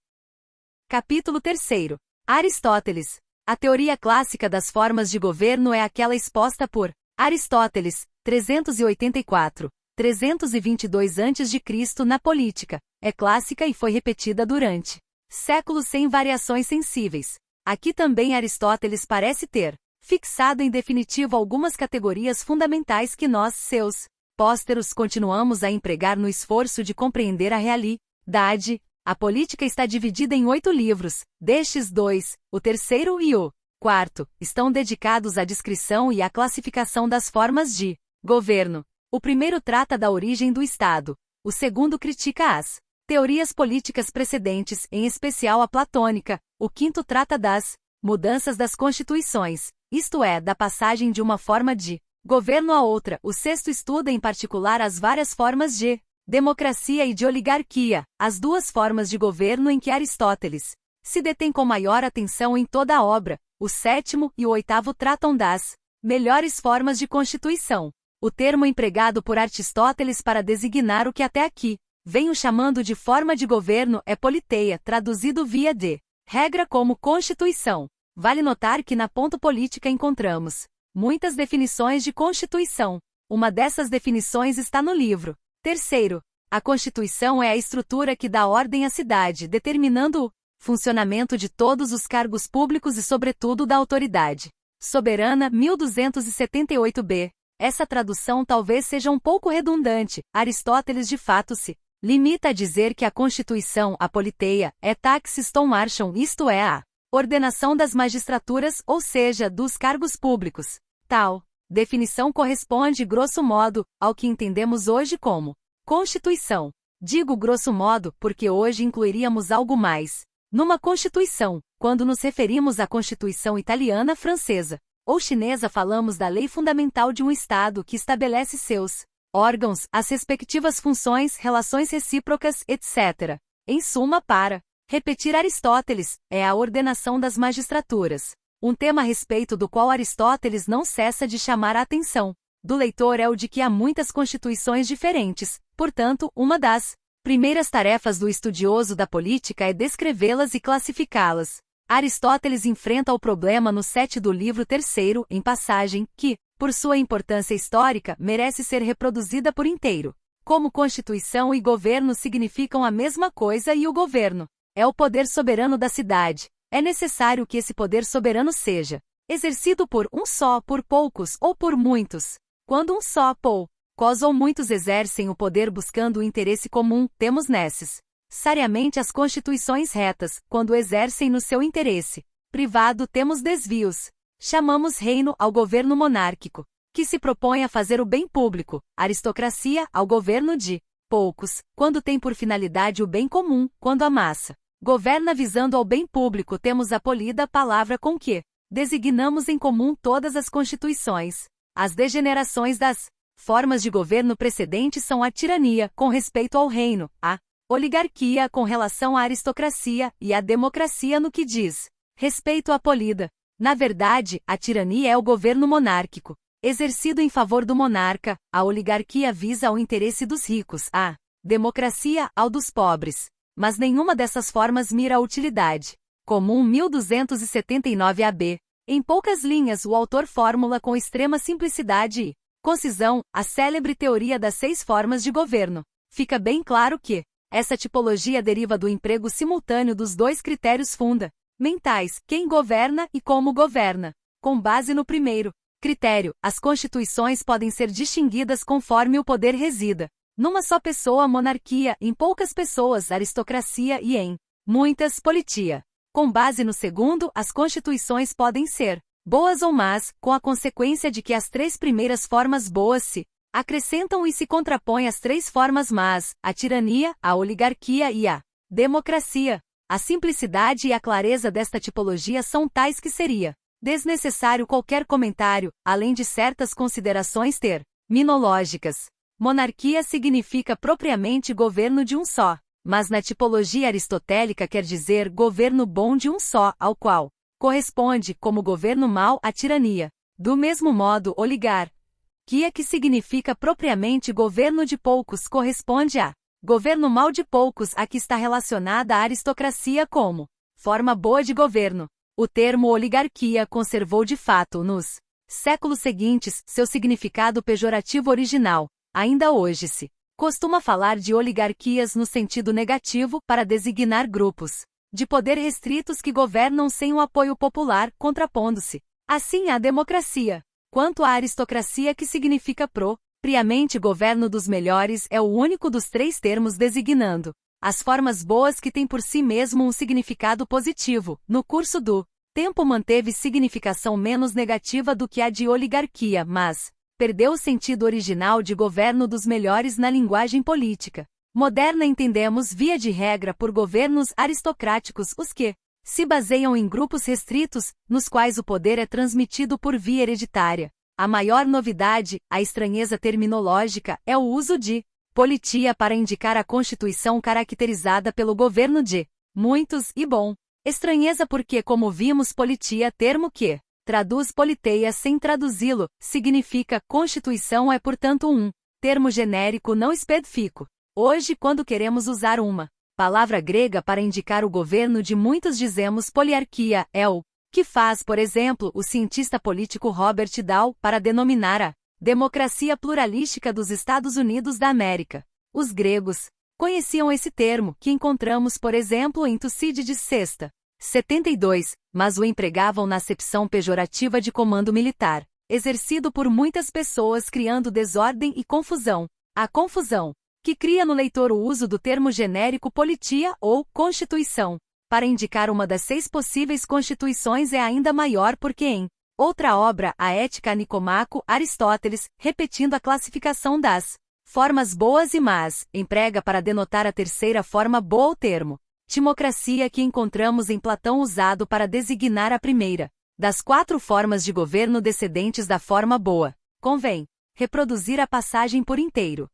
Capítulo 3. Aristóteles. A teoria clássica das formas de governo é aquela exposta por Aristóteles, 384, 322 a.C. na Política. É clássica e foi repetida durante séculos sem variações sensíveis. Aqui também Aristóteles parece ter fixado em definitivo algumas categorias fundamentais que nós, seus pósteros, continuamos a empregar no esforço de compreender a realidade. A Política está dividida em 8 livros, destes 2, o terceiro e o quarto, estão dedicados à descrição e à classificação das formas de governo. O primeiro trata da origem do Estado, o segundo critica as teorias políticas precedentes, em especial a platônica, o quinto trata das mudanças das constituições, isto é, da passagem de uma forma de governo a outra. O sexto estuda em particular as várias formas de democracia e de oligarquia, as 2 formas de governo em que Aristóteles se detém com maior atenção em toda a obra. O sétimo e o oitavo tratam das melhores formas de constituição. O termo empregado por Aristóteles para designar o que até aqui venho chamando de forma de governo é politeia, traduzido via de Regra como Constituição. Vale notar que na ponto política encontramos muitas definições de Constituição. Uma dessas definições está no livro. Terceiro, a Constituição é a estrutura que dá ordem à cidade, determinando o funcionamento de todos os cargos públicos e, sobretudo, da autoridade soberana. 1278b. Essa tradução talvez seja um pouco redundante. Aristóteles de fato se limita a dizer que a Constituição, a politeia, é taxis ton marchon, isto é, a ordenação das magistraturas, ou seja, dos cargos públicos. Tal definição corresponde, grosso modo, ao que entendemos hoje como Constituição. Digo grosso modo porque hoje incluiríamos algo mais numa Constituição. Quando nos referimos à Constituição italiana, francesa ou chinesa, falamos da lei fundamental de um Estado que estabelece seus órgãos, as respectivas funções, relações recíprocas, etc. Em suma, para repetir Aristóteles, é a ordenação das magistraturas. Um tema a respeito do qual Aristóteles não cessa de chamar a atenção do leitor é o de que há muitas constituições diferentes. Portanto, uma das primeiras tarefas do estudioso da política é descrevê-las e classificá-las. Aristóteles enfrenta o problema no 7 do livro terceiro, em passagem, que, por sua importância histórica, merece ser reproduzida por inteiro. Como Constituição e governo significam a mesma coisa e o governo é o poder soberano da cidade. É necessário que esse poder soberano seja exercido por um só, por poucos ou por muitos. Quando um só, poucos ou muitos exercem o poder buscando o interesse comum, temos necessariamente as constituições retas. Quando exercem no seu interesse privado, temos desvios. Chamamos reino ao governo monárquico, que se propõe a fazer o bem público, aristocracia ao governo de poucos, quando tem por finalidade o bem comum. Quando a massa governa visando ao bem público, temos a polida palavra com que designamos em comum todas as constituições. As degenerações das formas de governo precedentes são a tirania, com respeito ao reino, a oligarquia com relação à aristocracia e a democracia no que diz respeito à polida. Na verdade, a tirania é o governo monárquico, exercido em favor do monarca, a oligarquia visa ao interesse dos ricos, a democracia ao dos pobres. Mas nenhuma dessas formas mira a utilidade comum. 1279 AB. Em poucas linhas, o autor formula com extrema simplicidade e concisão a célebre teoria das 6 formas de governo. Fica bem claro que essa tipologia deriva do emprego simultâneo dos 2 critérios fundamentais: quem governa e como governa. Com base no primeiro critério, as constituições podem ser distinguidas conforme o poder resida numa só pessoa, monarquia; em poucas pessoas, aristocracia; e em muitas, politia. Com base no segundo, as constituições podem ser boas ou más, com a consequência de que as 3 primeiras formas boas se acrescentam e se contrapõem às 3 formas más: a tirania, a oligarquia e a democracia. A simplicidade e a clareza desta tipologia são tais que seria desnecessário qualquer comentário, além de certas considerações terminológicas. Monarquia significa propriamente governo de um só, mas na tipologia aristotélica quer dizer governo bom de um só, ao qual corresponde, como governo mau, a tirania. Do mesmo modo, oligarquia, que significa propriamente governo de poucos, corresponde a governo mau de poucos, a que está relacionada a aristocracia como forma boa de governo. O termo oligarquia conservou de fato, nos séculos seguintes, seu significado pejorativo original. Ainda hoje se costuma falar de oligarquias no sentido negativo, para designar grupos de poder restritos que governam sem o apoio popular, contrapondo-se assim à democracia. Quanto à aristocracia, que significa propriamente governo dos melhores, é o único dos 3 termos designando as formas boas que têm por si mesmo um significado positivo. No curso do tempo manteve significação menos negativa do que a de oligarquia, mas perdeu o sentido original de governo dos melhores na linguagem política moderna. Entendemos, via de regra, por governos aristocráticos os que se baseiam em grupos restritos, nos quais o poder é transmitido por via hereditária. A maior novidade, a estranheza terminológica, é o uso de politia para indicar a constituição caracterizada pelo governo de muitos, e bom, estranheza porque, como vimos, politia, termo que traduz politeia sem traduzi-lo, significa constituição, é portanto um termo genérico não específico. Hoje, quando queremos usar uma palavra grega para indicar o governo de muitos dizemos poliarquia, é o que faz, por exemplo, o cientista político Robert Dahl para denominar a democracia pluralística dos Estados Unidos da América. Os gregos conheciam esse termo, que encontramos, por exemplo, em Tucídides VI. 72, mas o empregavam na acepção pejorativa de comando militar, exercido por muitas pessoas criando desordem e confusão. A confusão que cria no leitor o uso do termo genérico politia ou constituição, para indicar uma das 6 possíveis constituições é ainda maior porque em outra obra, a Ética a Nicomaco, Aristóteles, repetindo a classificação das formas boas e más, emprega para denotar a terceira forma boa o termo timocracia que encontramos em Platão usado para designar a primeira das 4 formas de governo descendentes da forma boa. Convém reproduzir a passagem por inteiro.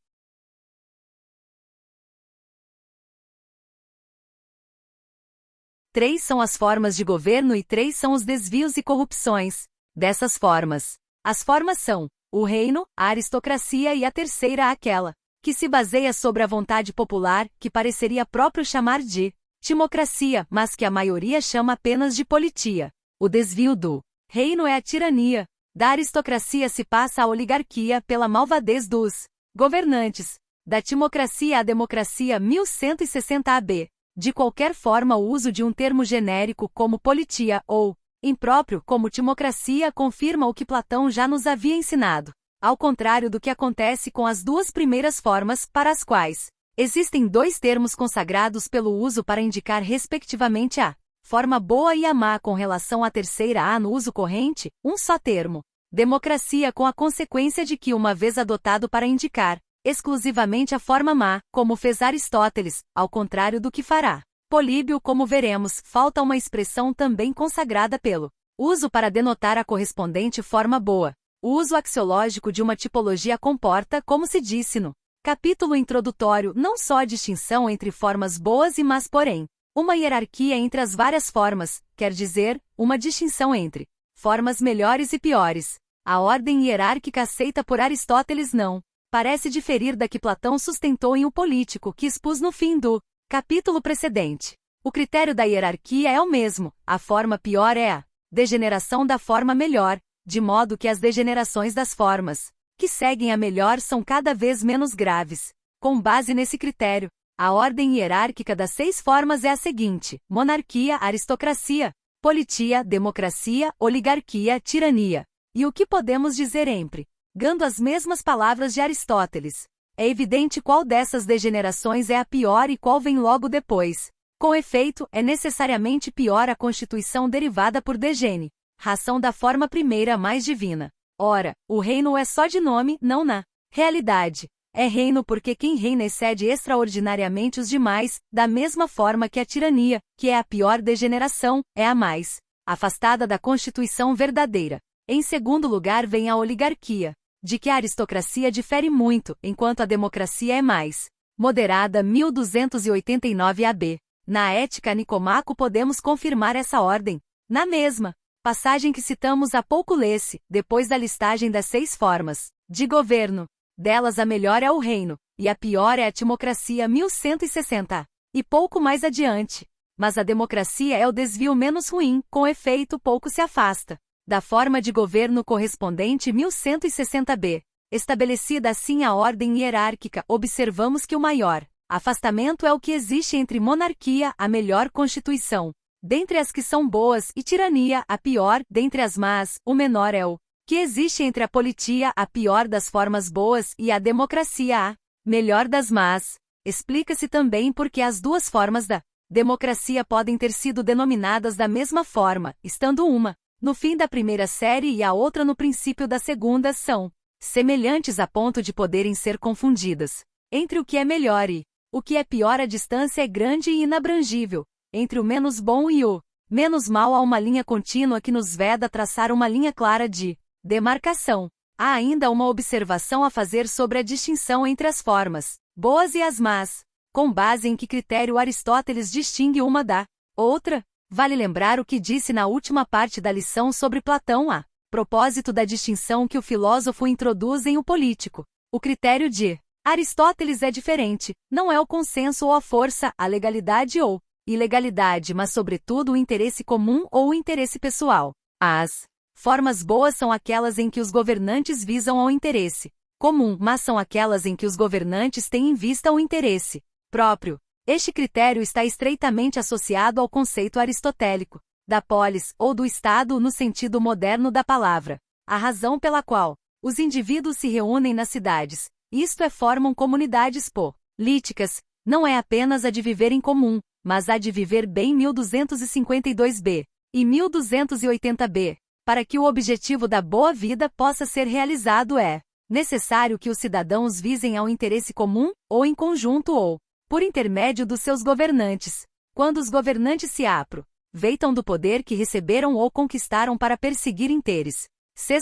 Três são as formas de governo e 3 são os desvios e corrupções dessas formas. As formas são o reino, a aristocracia e a terceira aquela que se baseia sobre a vontade popular, que pareceria próprio chamar de timocracia, mas que a maioria chama apenas de politia. O desvio do reino é a tirania. Da aristocracia se passa à oligarquia pela malvadez dos governantes. Da timocracia à democracia 1160 AB. De qualquer forma, o uso de um termo genérico como politia ou impróprio como timocracia confirma o que Platão já nos havia ensinado, ao contrário do que acontece com as 2 primeiras formas, para as quais existem 2 termos consagrados pelo uso para indicar respectivamente a forma boa e a má com relação à terceira A no uso corrente, um só termo. Democracia com a consequência de que uma vez adotado para indicar exclusivamente a forma má, como fez Aristóteles, ao contrário do que fará Políbio, como veremos, falta uma expressão também consagrada pelo uso para denotar a correspondente forma boa. O uso axiológico de uma tipologia comporta, como se disse no capítulo introdutório, não só a distinção entre formas boas e más, porém, uma hierarquia entre as várias formas, quer dizer, uma distinção entre formas melhores e piores. A ordem hierárquica aceita por Aristóteles não parece diferir da que Platão sustentou em O Político, que expus no fim do capítulo precedente. O critério da hierarquia é o mesmo, a forma pior é a degeneração da forma melhor, de modo que as degenerações das formas que seguem a melhor são cada vez menos graves. Com base nesse critério, a ordem hierárquica das 6 formas é a seguinte: monarquia, aristocracia, politia, democracia, oligarquia, tirania. E o que podemos dizer empregando as mesmas palavras de Aristóteles? É evidente qual dessas degenerações é a pior e qual vem logo depois. Com efeito, é necessariamente pior a constituição derivada por degene, ração da forma primeira mais divina. Ora, o reino é só de nome, não na realidade. É reino porque quem reina excede extraordinariamente os demais, da mesma forma que a tirania, que é a pior degeneração, é a mais afastada da constituição verdadeira. Em segundo lugar vem a oligarquia, de que a aristocracia difere muito, enquanto a democracia é mais moderada. 1289 AB. Na Ética a Nicomaco podemos confirmar essa ordem. Na mesma passagem que citamos há pouco lê-se, depois da listagem das 6 formas de governo, delas a melhor é o reino, e a pior é a timocracia 1160. E pouco mais adiante. Mas a democracia é o desvio menos ruim, com efeito pouco se afasta da forma de governo correspondente 1160b. Estabelecida assim a ordem hierárquica, observamos que o maior afastamento é o que existe entre monarquia, a melhor constituição, dentre as que são boas, e tirania, a pior, dentre as más. O menor é o que existe entre a politia, a pior das formas boas, e a democracia, a melhor das más. Explica-se também porque as 2 formas da democracia podem ter sido denominadas da mesma forma, estando uma no fim da primeira série e a outra no princípio da segunda, são semelhantes a ponto de poderem ser confundidas. Entre o que é melhor e o que é pior, a distância é grande e inabrangível. Entre o menos bom e o menos mal há uma linha contínua que nos veda traçar uma linha clara de demarcação. Há ainda uma observação a fazer sobre a distinção entre as formas boas e as más. Com base em que critério Aristóteles distingue uma da outra? Vale lembrar o que disse na última parte da lição sobre Platão a propósito da distinção que o filósofo introduz em O Político. O critério de Aristóteles é diferente, não é o consenso ou a força, a legalidade ou ilegalidade, mas sobretudo o interesse comum ou o interesse pessoal. As formas boas são aquelas em que os governantes visam ao interesse comum, mas são aquelas em que os governantes têm em vista o interesse próprio. Este critério está estreitamente associado ao conceito aristotélico da polis, ou do Estado no sentido moderno da palavra. A razão pela qual os indivíduos se reúnem nas cidades, isto é, formam comunidades políticas, não é apenas a de viver em comum, mas a de viver bem 1252b e 1280b. Para que o objetivo da boa vida possa ser realizado é necessário que os cidadãos visem ao interesse comum, ou em conjunto ou por intermédio dos seus governantes. Quando os governantes se aproveitam do poder que receberam ou conquistaram para perseguir interesses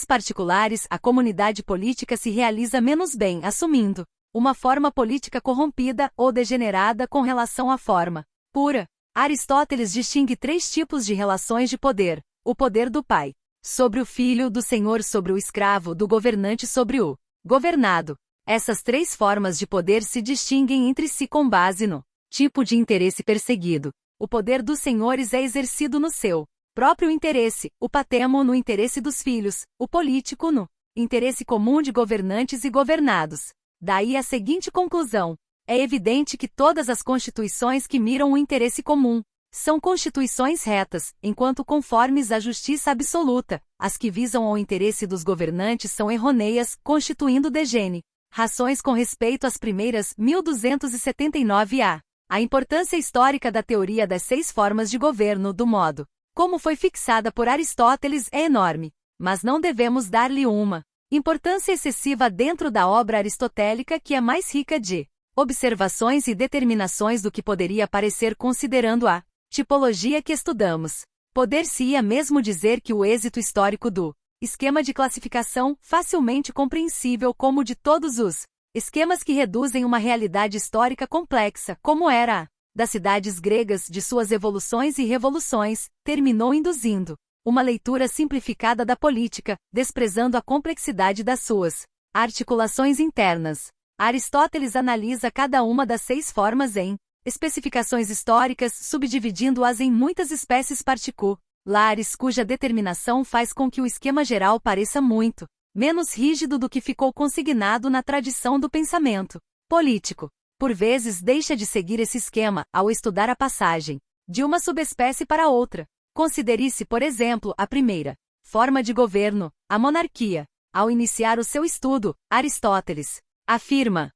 particulares, a comunidade política se realiza menos bem, assumindo uma forma política corrompida ou degenerada com relação à forma pura. Aristóteles distingue 3 tipos de relações de poder: o poder do pai sobre o filho, do senhor sobre o escravo, do governante sobre o governado. Essas 3 formas de poder se distinguem entre si com base no tipo de interesse perseguido. O poder dos senhores é exercido no seu próprio interesse, o patemo no interesse dos filhos, o político no interesse comum de governantes e governados. Daí a seguinte conclusão: é evidente que todas as constituições que miram o interesse comum são constituições retas, enquanto conformes à justiça absoluta. As que visam ao interesse dos governantes são errôneas, constituindo rações com respeito às primeiras 1279a. A importância histórica da teoria das 6 formas de governo, do modo como foi fixada por Aristóteles, é enorme, mas não devemos dar-lhe uma importância excessiva dentro da obra aristotélica, que é mais rica de observações e determinações do que poderia parecer considerando a tipologia que estudamos. Poder-se-ia mesmo dizer que o êxito histórico do esquema de classificação, facilmente compreensível como o de todos os esquemas que reduzem uma realidade histórica complexa, como era a das cidades gregas, de suas evoluções e revoluções, terminou induzindo uma leitura simplificada da política, desprezando a complexidade das suas articulações internas. Aristóteles analisa cada uma das 6 formas em especificações históricas, subdividindo-as em muitas espécies particulares, cuja determinação faz com que o esquema geral pareça muito menos rígido do que ficou consignado na tradição do pensamento político. Por vezes deixa de seguir esse esquema ao estudar a passagem de uma subespécie para outra. Considere-se, por exemplo, a primeira forma de governo, a monarquia. Ao iniciar o seu estudo, Aristóteles afirma: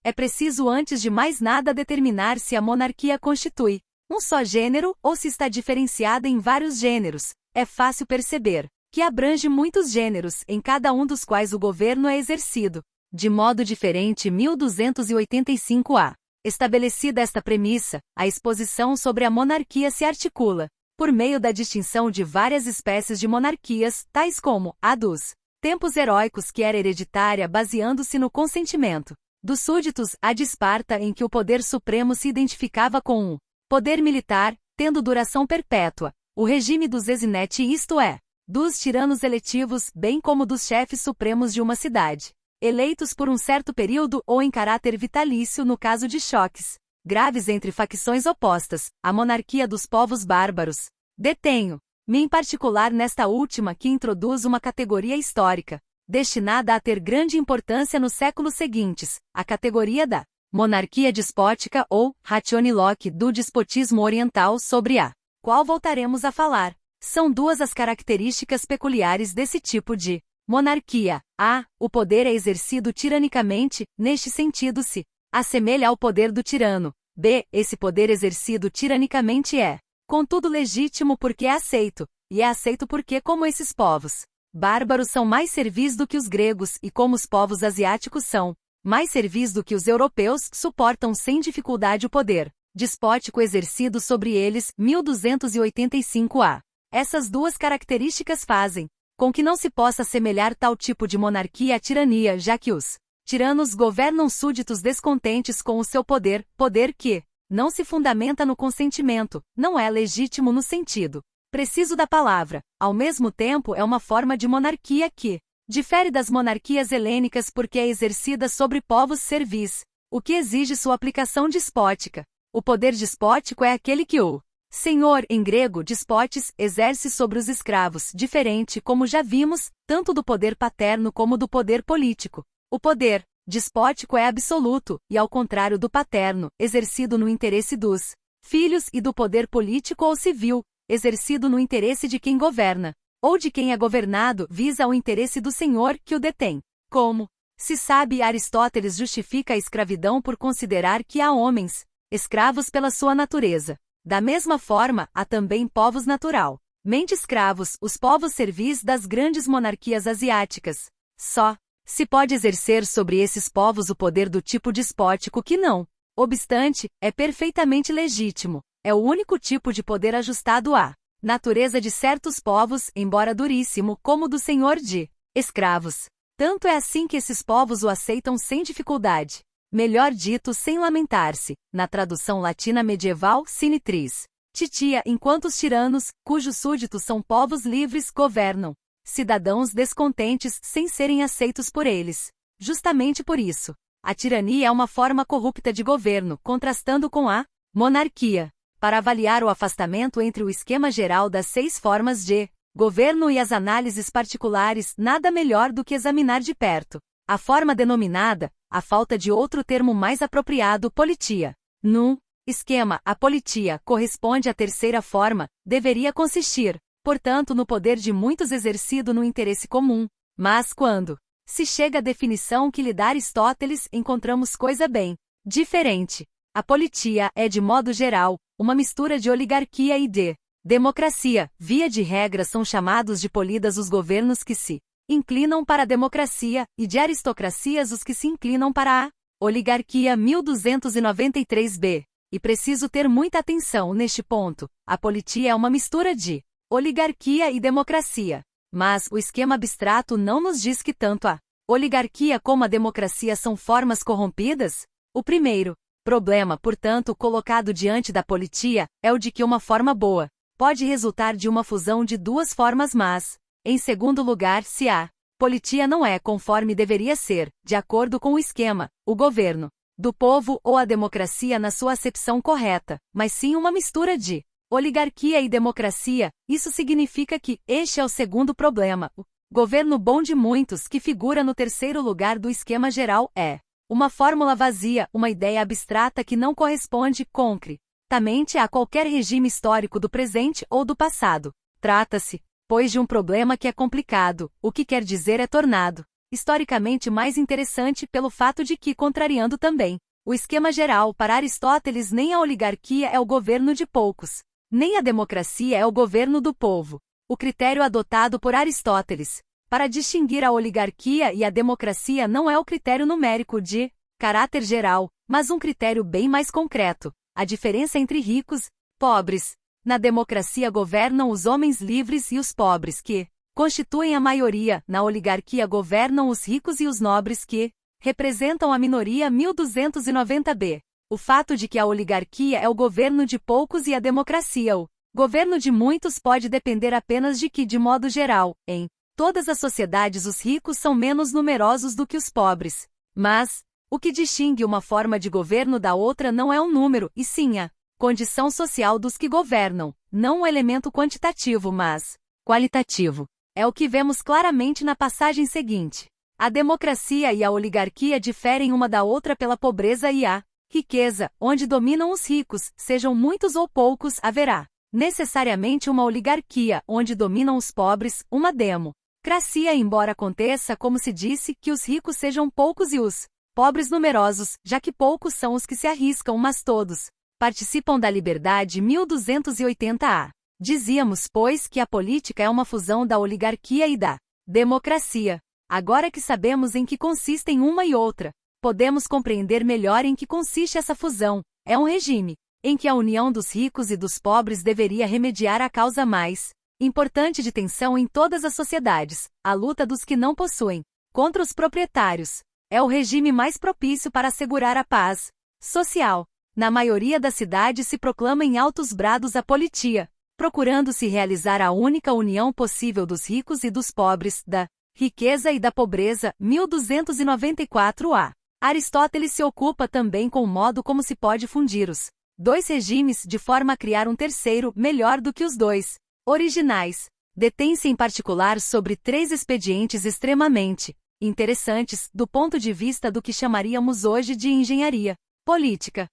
é preciso antes de mais nada determinar se a monarquia constitui um só gênero ou se está diferenciada em vários gêneros. É fácil perceber que abrange muitos gêneros, em cada um dos quais o governo é exercido de modo diferente. 1285a. Estabelecida esta premissa, a exposição sobre a monarquia se articula por meio da distinção de várias espécies de monarquias, tais como a dos tempos heróicos, que era hereditária, baseando-se no consentimento dos súditos, a de Esparta, em que o poder supremo se identificava com o poder militar, tendo duração perpétua, o regime dos exinete, isto é, dos tiranos eletivos, bem como dos chefes supremos de uma cidade, eleitos por um certo período ou em caráter vitalício no caso de choques graves entre facções opostas, a monarquia dos povos bárbaros. Detenho-me em particular nesta última, que introduz uma categoria histórica destinada a ter grande importância nos séculos seguintes, a categoria da monarquia despótica ou Rationiloque, do despotismo oriental, sobre a qual voltaremos a falar. São 2 as características peculiares desse tipo de monarquia. A. O poder é exercido tiranicamente, neste sentido se assemelha ao poder do tirano. B. Esse poder exercido tiranicamente é, contudo, legítimo porque é aceito, e é aceito porque, como esses povos bárbaros são mais servis do que os gregos, e como os povos asiáticos são mais servis do que os europeus, suportam sem dificuldade o poder despótico exercido sobre eles. 1285a. Essas 2 características fazem com que não se possa assemelhar tal tipo de monarquia à tirania, já que os tiranos governam súditos descontentes com o seu poder, poder que não se fundamenta no consentimento, não é legítimo no sentido preciso da palavra. Ao mesmo tempo, é uma forma de monarquia que Difere das monarquias helênicas porque é exercida sobre povos servis, o que exige sua aplicação despótica. O poder despótico é aquele que o senhor, em grego, despotes, exerce sobre os escravos, diferente, como já vimos, tanto do poder paterno como do poder político. O poder despótico é absoluto, e ao contrário do paterno, exercido no interesse dos filhos, e do poder político ou civil, exercido no interesse de quem governa, ou de quem é governado, visa ao interesse do senhor que o detém. Como se sabe, Aristóteles justifica a escravidão por considerar que há homens escravos pela sua natureza. Da mesma forma, há também povos naturalmente escravos, os povos servis das grandes monarquias asiáticas. Só se pode exercer sobre esses povos o poder do tipo despótico que não obstante, é perfeitamente legítimo. É o único tipo de poder ajustado à natureza de certos povos, embora duríssimo, como o do senhor de escravos. Tanto é assim que esses povos o aceitam sem dificuldade. Melhor dito, sem lamentar-se. Na tradução latina medieval, sine tris. Titia, enquanto os tiranos, cujos súditos são povos livres, governam cidadãos descontentes sem serem aceitos por eles. Justamente por isso, a tirania é uma forma corrupta de governo, contrastando com a monarquia. Para avaliar o afastamento entre o esquema geral das 6 formas de governo e as análises particulares, nada melhor do que examinar de perto a forma denominada, a falta de outro termo mais apropriado, politia. No esquema, a politia corresponde à terceira forma, deveria consistir, portanto, no poder de muitos exercido no interesse comum. Mas quando se chega à definição que lhe dá Aristóteles, encontramos coisa bem diferente. A politia é, de modo geral, uma mistura de oligarquia e de democracia. Via de regra são chamados de polidas os governos que se inclinam para a democracia, e de aristocracias os que se inclinam para a oligarquia. 1293b. E preciso ter muita atenção neste ponto. A politia é uma mistura de oligarquia e democracia. Mas o esquema abstrato não nos diz que tanto a oligarquia como a democracia são formas corrompidas? O primeiro problema, portanto, colocado diante da politia, é o de que uma forma boa pode resultar de uma fusão de duas formas más. Em segundo lugar, se a politia não é conforme deveria ser, de acordo com o esquema, o governo do povo ou a democracia na sua acepção correta, mas sim uma mistura de oligarquia e democracia, isso significa que este é o segundo problema. O governo bom de muitos, que figura no terceiro lugar do esquema geral, é uma fórmula vazia, uma ideia abstrata que não corresponde concretamente a qualquer regime histórico do presente ou do passado. Trata-se, pois, de um problema que é complicado, o que quer dizer é tornado historicamente mais interessante pelo fato de que, contrariando também o esquema geral, para Aristóteles nem a oligarquia é o governo de poucos, nem a democracia é o governo do povo. O critério adotado por Aristóteles para distinguir a oligarquia e a democracia não é o critério numérico de caráter geral, mas um critério bem mais concreto: a diferença entre ricos e pobres. Na democracia governam os homens livres e os pobres que constituem a maioria. Na oligarquia governam os ricos e os nobres que representam a minoria. 1290b. O fato de que a oligarquia é o governo de poucos e a democracia o governo de muitos pode depender apenas de que, de modo geral, em todas as sociedades os ricos são menos numerosos do que os pobres. Mas o que distingue uma forma de governo da outra não é o número, e sim a condição social dos que governam, não um elemento quantitativo, mas qualitativo. É o que vemos claramente na passagem seguinte. A democracia e a oligarquia diferem uma da outra pela pobreza e a riqueza. Onde dominam os ricos, sejam muitos ou poucos, haverá necessariamente uma oligarquia. Onde dominam os pobres, uma democracia. Embora aconteça, como se disse, que os ricos sejam poucos e os pobres numerosos, já que poucos são os que se arriscam, mas todos participam da liberdade. 1280a. Dizíamos, pois, que a política é uma fusão da oligarquia e da democracia. Agora que sabemos em que consistem uma e outra, podemos compreender melhor em que consiste essa fusão. É um regime em que a união dos ricos e dos pobres deveria remediar a causa mais importante de tensão em todas as sociedades, a luta dos que não possuem contra os proprietários. É o regime mais propício para assegurar a paz social. Na maioria das cidades se proclama em altos brados a politia, procurando-se realizar a única união possível dos ricos e dos pobres, da Riqueza e da pobreza, 1294a. Aristóteles se ocupa também com o modo como se pode fundir os dois regimes de forma a criar um terceiro, melhor do que os dois originais. Detém-se em particular sobre 3 expedientes extremamente interessantes, do ponto de vista do que chamaríamos hoje de engenharia política.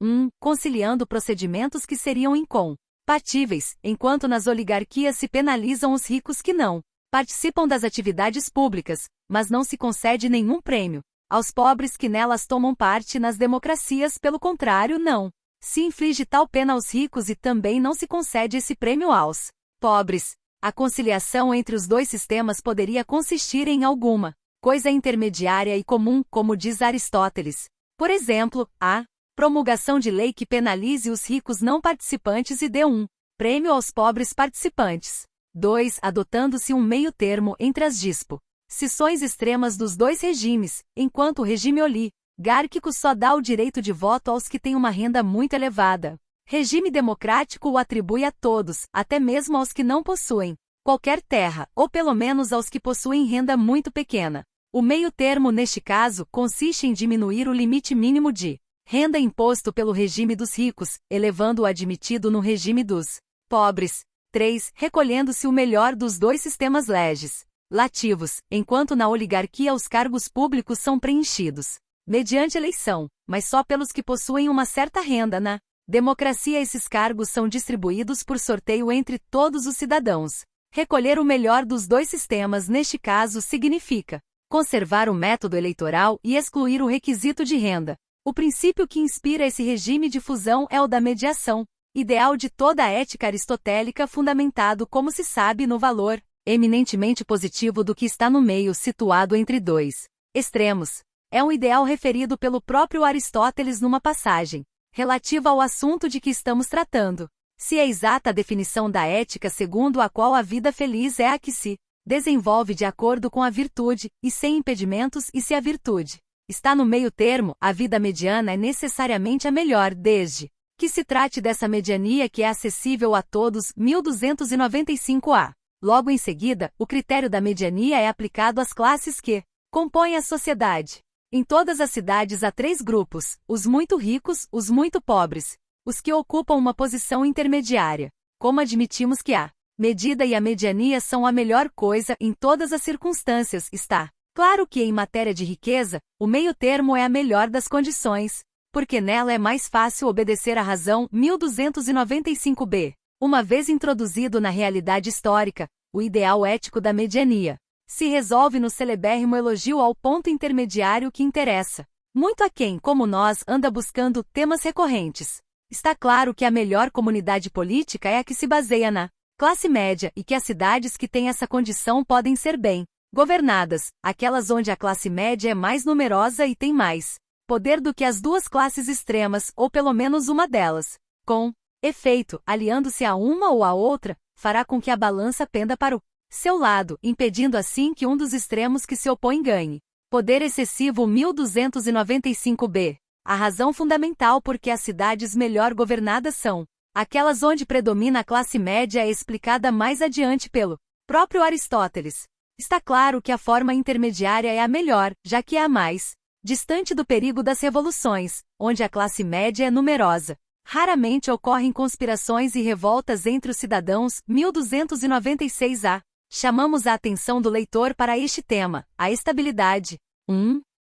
1. Conciliando procedimentos que seriam incompatíveis, enquanto nas oligarquias se penalizam os ricos que não participam das atividades públicas, mas não se concede nenhum prêmio aos pobres que nelas tomam parte. Nas democracias, pelo contrário, não se inflige tal pena aos ricos e também não se concede esse prêmio aos pobres. A conciliação entre os dois sistemas poderia consistir em alguma coisa intermediária e comum, como diz Aristóteles. Por exemplo, a promulgação de lei que penalize os ricos não participantes e dê um prêmio aos pobres participantes. 2. Adotando-se um meio termo entre as disposições extremas dos dois regimes, enquanto o regime oligárquico só dá o direito de voto aos que têm uma renda muito elevada. Regime democrático o atribui a todos, até mesmo aos que não possuem qualquer terra, ou pelo menos aos que possuem renda muito pequena. O meio termo neste caso consiste em diminuir o limite mínimo de renda imposto pelo regime dos ricos, elevando o admitido no regime dos pobres. 3. Recolhendo-se o melhor dos dois sistemas legislativos, enquanto na oligarquia os cargos públicos são preenchidos mediante eleição, mas só pelos que possuem uma certa renda. Na democracia esses cargos são distribuídos por sorteio entre todos os cidadãos. Recolher o melhor dos dois sistemas neste caso significa conservar o método eleitoral e excluir o requisito de renda. O princípio que inspira esse regime de fusão é o da mediação, ideal de toda a ética aristotélica fundamentado, como se sabe, no valor eminentemente positivo do que está no meio, situado entre dois extremos. É um ideal referido pelo próprio Aristóteles numa passagem relativa ao assunto de que estamos tratando. Se é exata a definição da ética segundo a qual a vida feliz é a que se desenvolve de acordo com a virtude, e sem impedimentos, e se a virtude está no meio termo, a vida mediana é necessariamente a melhor, desde que se trate dessa mediania que é acessível a todos. 1295a. Logo em seguida, o critério da mediania é aplicado às classes que compõem a sociedade. Em todas as cidades há 3 grupos: os muito ricos, os muito pobres, os que ocupam uma posição intermediária. Como admitimos que a medida e a mediania são a melhor coisa em todas as circunstâncias, está claro que, em matéria de riqueza, o meio termo é a melhor das condições, porque nela é mais fácil obedecer à razão. 1295b. Uma vez introduzido na realidade histórica, o ideal ético da mediania se resolve no celebérrimo elogio ao ponto intermediário que interessa muito a quem, como nós, anda buscando temas recorrentes. Está claro que a melhor comunidade política é a que se baseia na classe média e que as cidades que têm essa condição podem ser bem governadas, aquelas onde a classe média é mais numerosa e tem mais poder do que as duas classes extremas, ou pelo menos uma delas. Com efeito, aliando-se a uma ou a outra, fará com que a balança penda para o seu lado, impedindo assim que um dos extremos que se opõem ganhe poder excessivo. 1295b. A razão fundamental por que as cidades melhor governadas são aquelas onde predomina a classe média é explicada mais adiante pelo próprio Aristóteles. Está claro que a forma intermediária é a melhor, já que é a mais distante do perigo das revoluções, onde a classe média é numerosa. Raramente ocorrem conspirações e revoltas entre os cidadãos. 1296a. Chamamos a atenção do leitor para este tema, a estabilidade.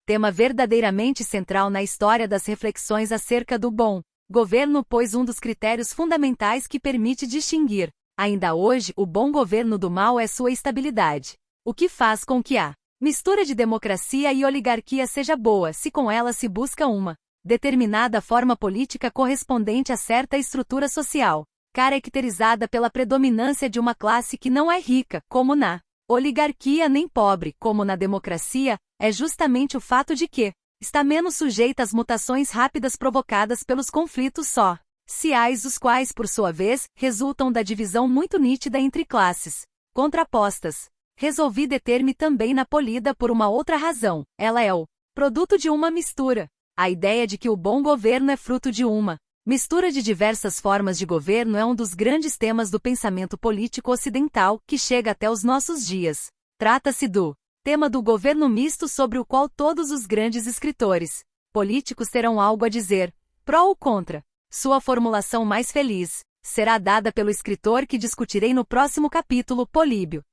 Tema verdadeiramente central na história das reflexões acerca do bom governo, pois um dos critérios fundamentais que permite distinguir, ainda hoje, o bom governo do mau é sua estabilidade. O que faz com que a mistura de democracia e oligarquia seja boa se com ela se busca uma determinada forma política correspondente a certa estrutura social, caracterizada pela predominância de uma classe que não é rica, como na oligarquia, nem pobre, como na democracia, é justamente o fato de que está menos sujeita às mutações rápidas provocadas pelos conflitos sociais, os quais, por sua vez, resultam da divisão muito nítida entre classes contrapostas. Resolvi deter-me também na polida por uma outra razão: ela é o produto de uma mistura. A ideia de que o bom governo é fruto de uma mistura de diversas formas de governo é um dos grandes temas do pensamento político ocidental, que chega até os nossos dias. Trata-se do tema do governo misto sobre o qual todos os grandes escritores políticos terão algo a dizer, pró ou contra. Sua formulação mais feliz será dada pelo escritor que discutirei no próximo capítulo, Políbio.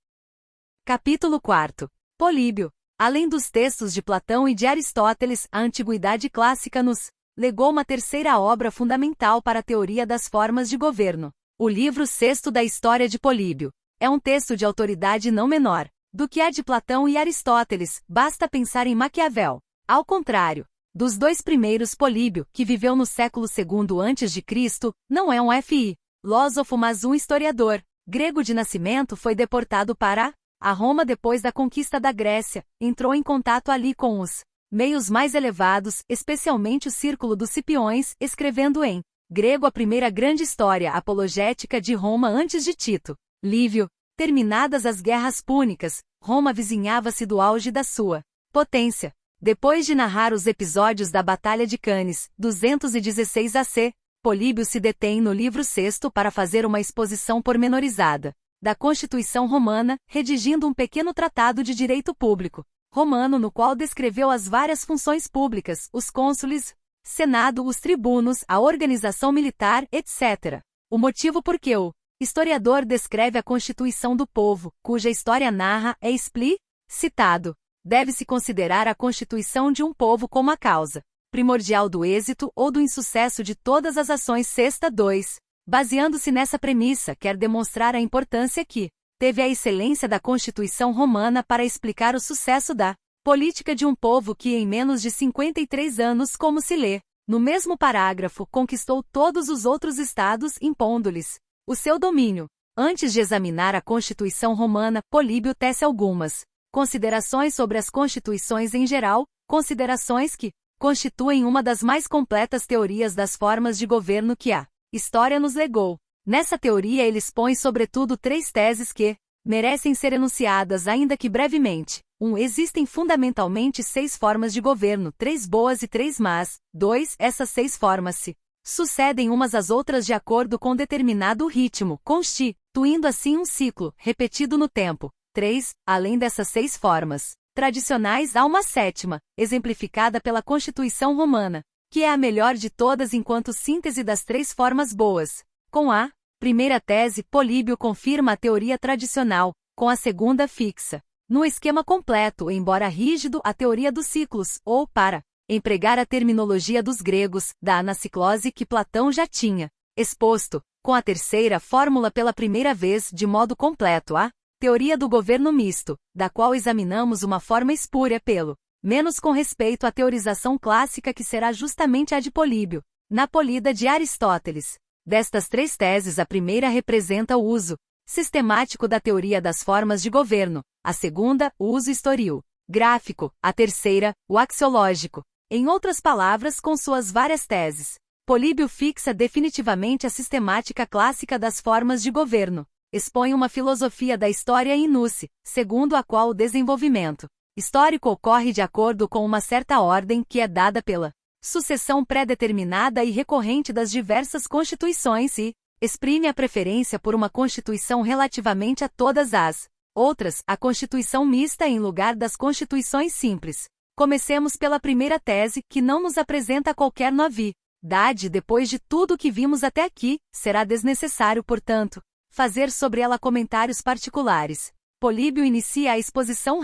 Capítulo 4. Políbio. Além dos textos de Platão e de Aristóteles, a Antiguidade Clássica nos legou uma terceira obra fundamental para a teoria das formas de governo. O livro sexto da História de Políbio. É um texto de autoridade não menor do que a de Platão e Aristóteles, basta pensar em Maquiavel. Ao contrário dos dois primeiros, Políbio, que viveu no século II a.C., não é um filósofo mas um historiador grego de nascimento. Foi deportado para a Roma depois da conquista da Grécia, entrou em contato ali com os meios mais elevados, especialmente o círculo dos Cipiões, escrevendo em grego a primeira grande história apologética de Roma antes de Tito Livio. Terminadas as guerras púnicas, Roma avizinhava-se do auge da sua potência. Depois de narrar os episódios da Batalha de Cannes, 216 AC, Políbio se detém no livro sexto para fazer uma exposição pormenorizada da Constituição Romana, redigindo um pequeno tratado de direito público romano no qual descreveu as várias funções públicas, os cônsules, Senado, os tribunos, a organização militar, etc. O motivo por que o historiador descreve a constituição do povo, cuja história narra, é explicitado. Deve-se considerar a constituição de um povo como a causa primordial do êxito ou do insucesso de todas as ações. Sexta 2. Baseando-se nessa premissa, quer demonstrar a importância que teve a excelência da Constituição Romana para explicar o sucesso da política de um povo que em menos de 53 anos, como se lê no mesmo parágrafo, conquistou todos os outros estados, impondo-lhes o seu domínio. Antes de examinar a Constituição Romana, Políbio tece algumas considerações sobre as constituições em geral, considerações que constituem uma das mais completas teorias das formas de governo que a história nos legou. Nessa teoria ele expõe sobretudo três teses que merecem ser enunciadas ainda que brevemente. 1. Existem fundamentalmente 6 formas de governo, 3 boas e 3 más. 2. Essas 6 formas se sucedem umas às outras de acordo com determinado ritmo, constituindo assim um ciclo, repetido no tempo. 3. Além dessas 6 formas tradicionais, há uma sétima, exemplificada pela Constituição Romana, que é a melhor de todas enquanto síntese das 3 formas boas. Com a primeira tese, Políbio confirma a teoria tradicional, com a segunda fixa no esquema completo, embora rígido, a teoria dos ciclos, ou, para empregar a terminologia dos gregos, da anaciclose que Platão já tinha exposto, com a terceira fórmula pela primeira vez de modo completo, a teoria do governo misto, da qual examinamos uma forma espúria pelo menos com respeito à teorização clássica que será justamente a de Políbio, na Polida de Aristóteles. Destas 3 teses, a primeira representa o uso sistemático da teoria das formas de governo, a segunda, o uso historiográfico, a terceira, o axiológico. Em outras palavras, com suas várias teses, Políbio fixa definitivamente a sistemática clássica das formas de governo. Expõe uma filosofia da história inúce, segundo a qual o desenvolvimento histórico ocorre de acordo com uma certa ordem que é dada pela sucessão pré-determinada e recorrente das diversas constituições e exprime a preferência por uma constituição relativamente a todas as outras, a constituição mista em lugar das constituições simples. Comecemos pela primeira tese, que não nos apresenta qualquer novidade. Depois de tudo que vimos até aqui, será desnecessário, portanto, fazer sobre ela comentários particulares. Políbio inicia a exposição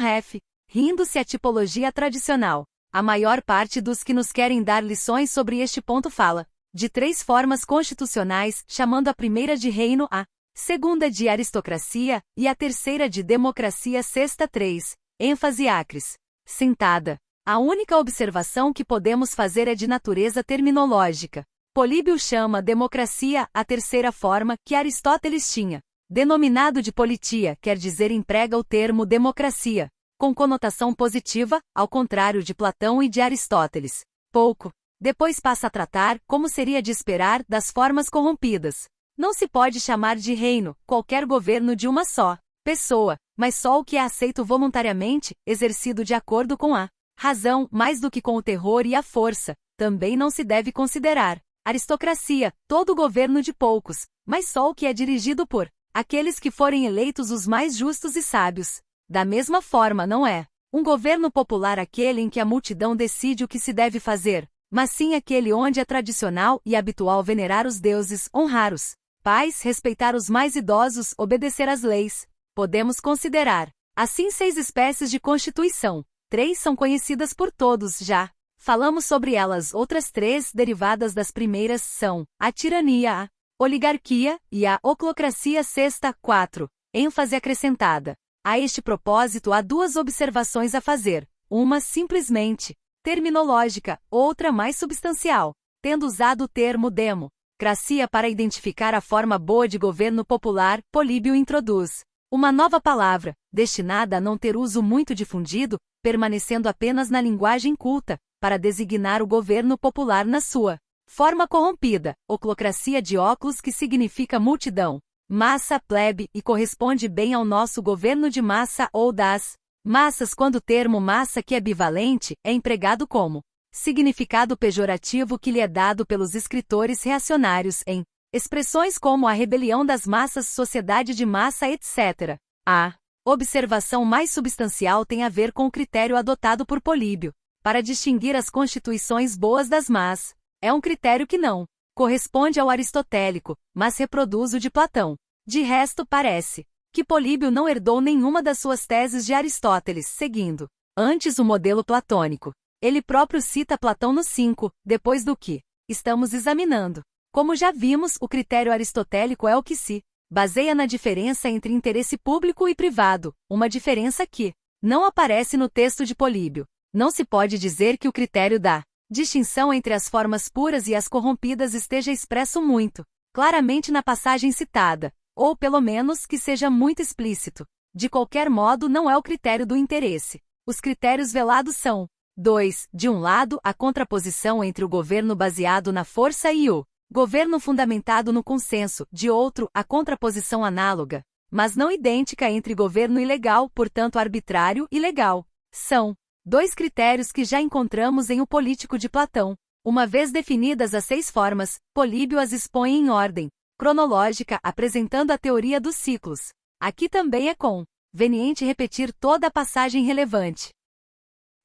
rindo-se à tipologia tradicional. A maior parte dos que nos querem dar lições sobre este ponto fala de 3 formas constitucionais, chamando a primeira de reino, a segunda de aristocracia, e a terceira de democracia. Sexta 3. ênfase acres. Sentada. A única observação que podemos fazer é de natureza terminológica. Políbio chama democracia a terceira forma que Aristóteles tinha denominado de politia, quer dizer emprega o termo democracia, com conotação positiva, ao contrário de Platão e de Aristóteles. Pouco depois passa a tratar, como seria de esperar, das formas corrompidas. Não se pode chamar de reino qualquer governo de uma só pessoa, mas só o que é aceito voluntariamente, exercido de acordo com a razão, mais do que com o terror e a força. Também não se deve considerar aristocracia todo governo de poucos, mas só o que é dirigido por aqueles que forem eleitos os mais justos e sábios. Da mesma forma, não é um governo popular aquele em que a multidão decide o que se deve fazer, mas sim aquele onde é tradicional e habitual venerar os deuses, honrar os pais, respeitar os mais idosos, obedecer às leis. Podemos considerar, assim, 6 espécies de constituição. 3 são conhecidas por todos já. Falamos sobre elas. Outras 3, derivadas das primeiras, são a tirania, a oligarquia e a oclocracia. Sexta, 4. ênfase acrescentada. A este propósito, há 2 observações a fazer. Uma simplesmente terminológica, outra mais substancial. Tendo usado o termo democracia para identificar a forma boa de governo popular, Políbio introduz uma nova palavra, destinada a não ter uso muito difundido, permanecendo apenas na linguagem culta, para designar o governo popular na sua forma corrompida, oclocracia de óculos, que significa multidão, massa, plebe, e corresponde bem ao nosso governo de massa ou das massas, quando o termo massa, que é bivalente, é empregado como significado pejorativo que lhe é dado pelos escritores reacionários em expressões como a rebelião das massas, sociedade de massa, etc. A observação mais substancial tem a ver com o critério adotado por Políbio para distinguir as constituições boas das más. É um critério que não corresponde ao aristotélico, mas reproduz o de Platão. De resto, parece que Políbio não herdou nenhuma das suas teses de Aristóteles, seguindo antes o modelo platônico. Ele próprio cita Platão no 5, depois do que estamos examinando. Como já vimos, o critério aristotélico é o que se baseia na diferença entre interesse público e privado, uma diferença que não aparece no texto de Políbio. Não se pode dizer que o critério da distinção entre as formas puras e as corrompidas esteja expresso muito claramente na passagem citada, ou pelo menos que seja muito explícito. De qualquer modo, não é o critério do interesse. Os critérios velados são: 2. De um lado, a contraposição entre o governo baseado na força e o governo fundamentado no consenso; de outro, a contraposição análoga, mas não idêntica, entre governo ilegal, portanto arbitrário, e legal. São 2 critérios que já encontramos em O Político de Platão. Uma vez definidas as 6 formas, Políbio as expõe em ordem cronológica, apresentando a teoria dos ciclos. Aqui também é conveniente repetir toda a passagem relevante.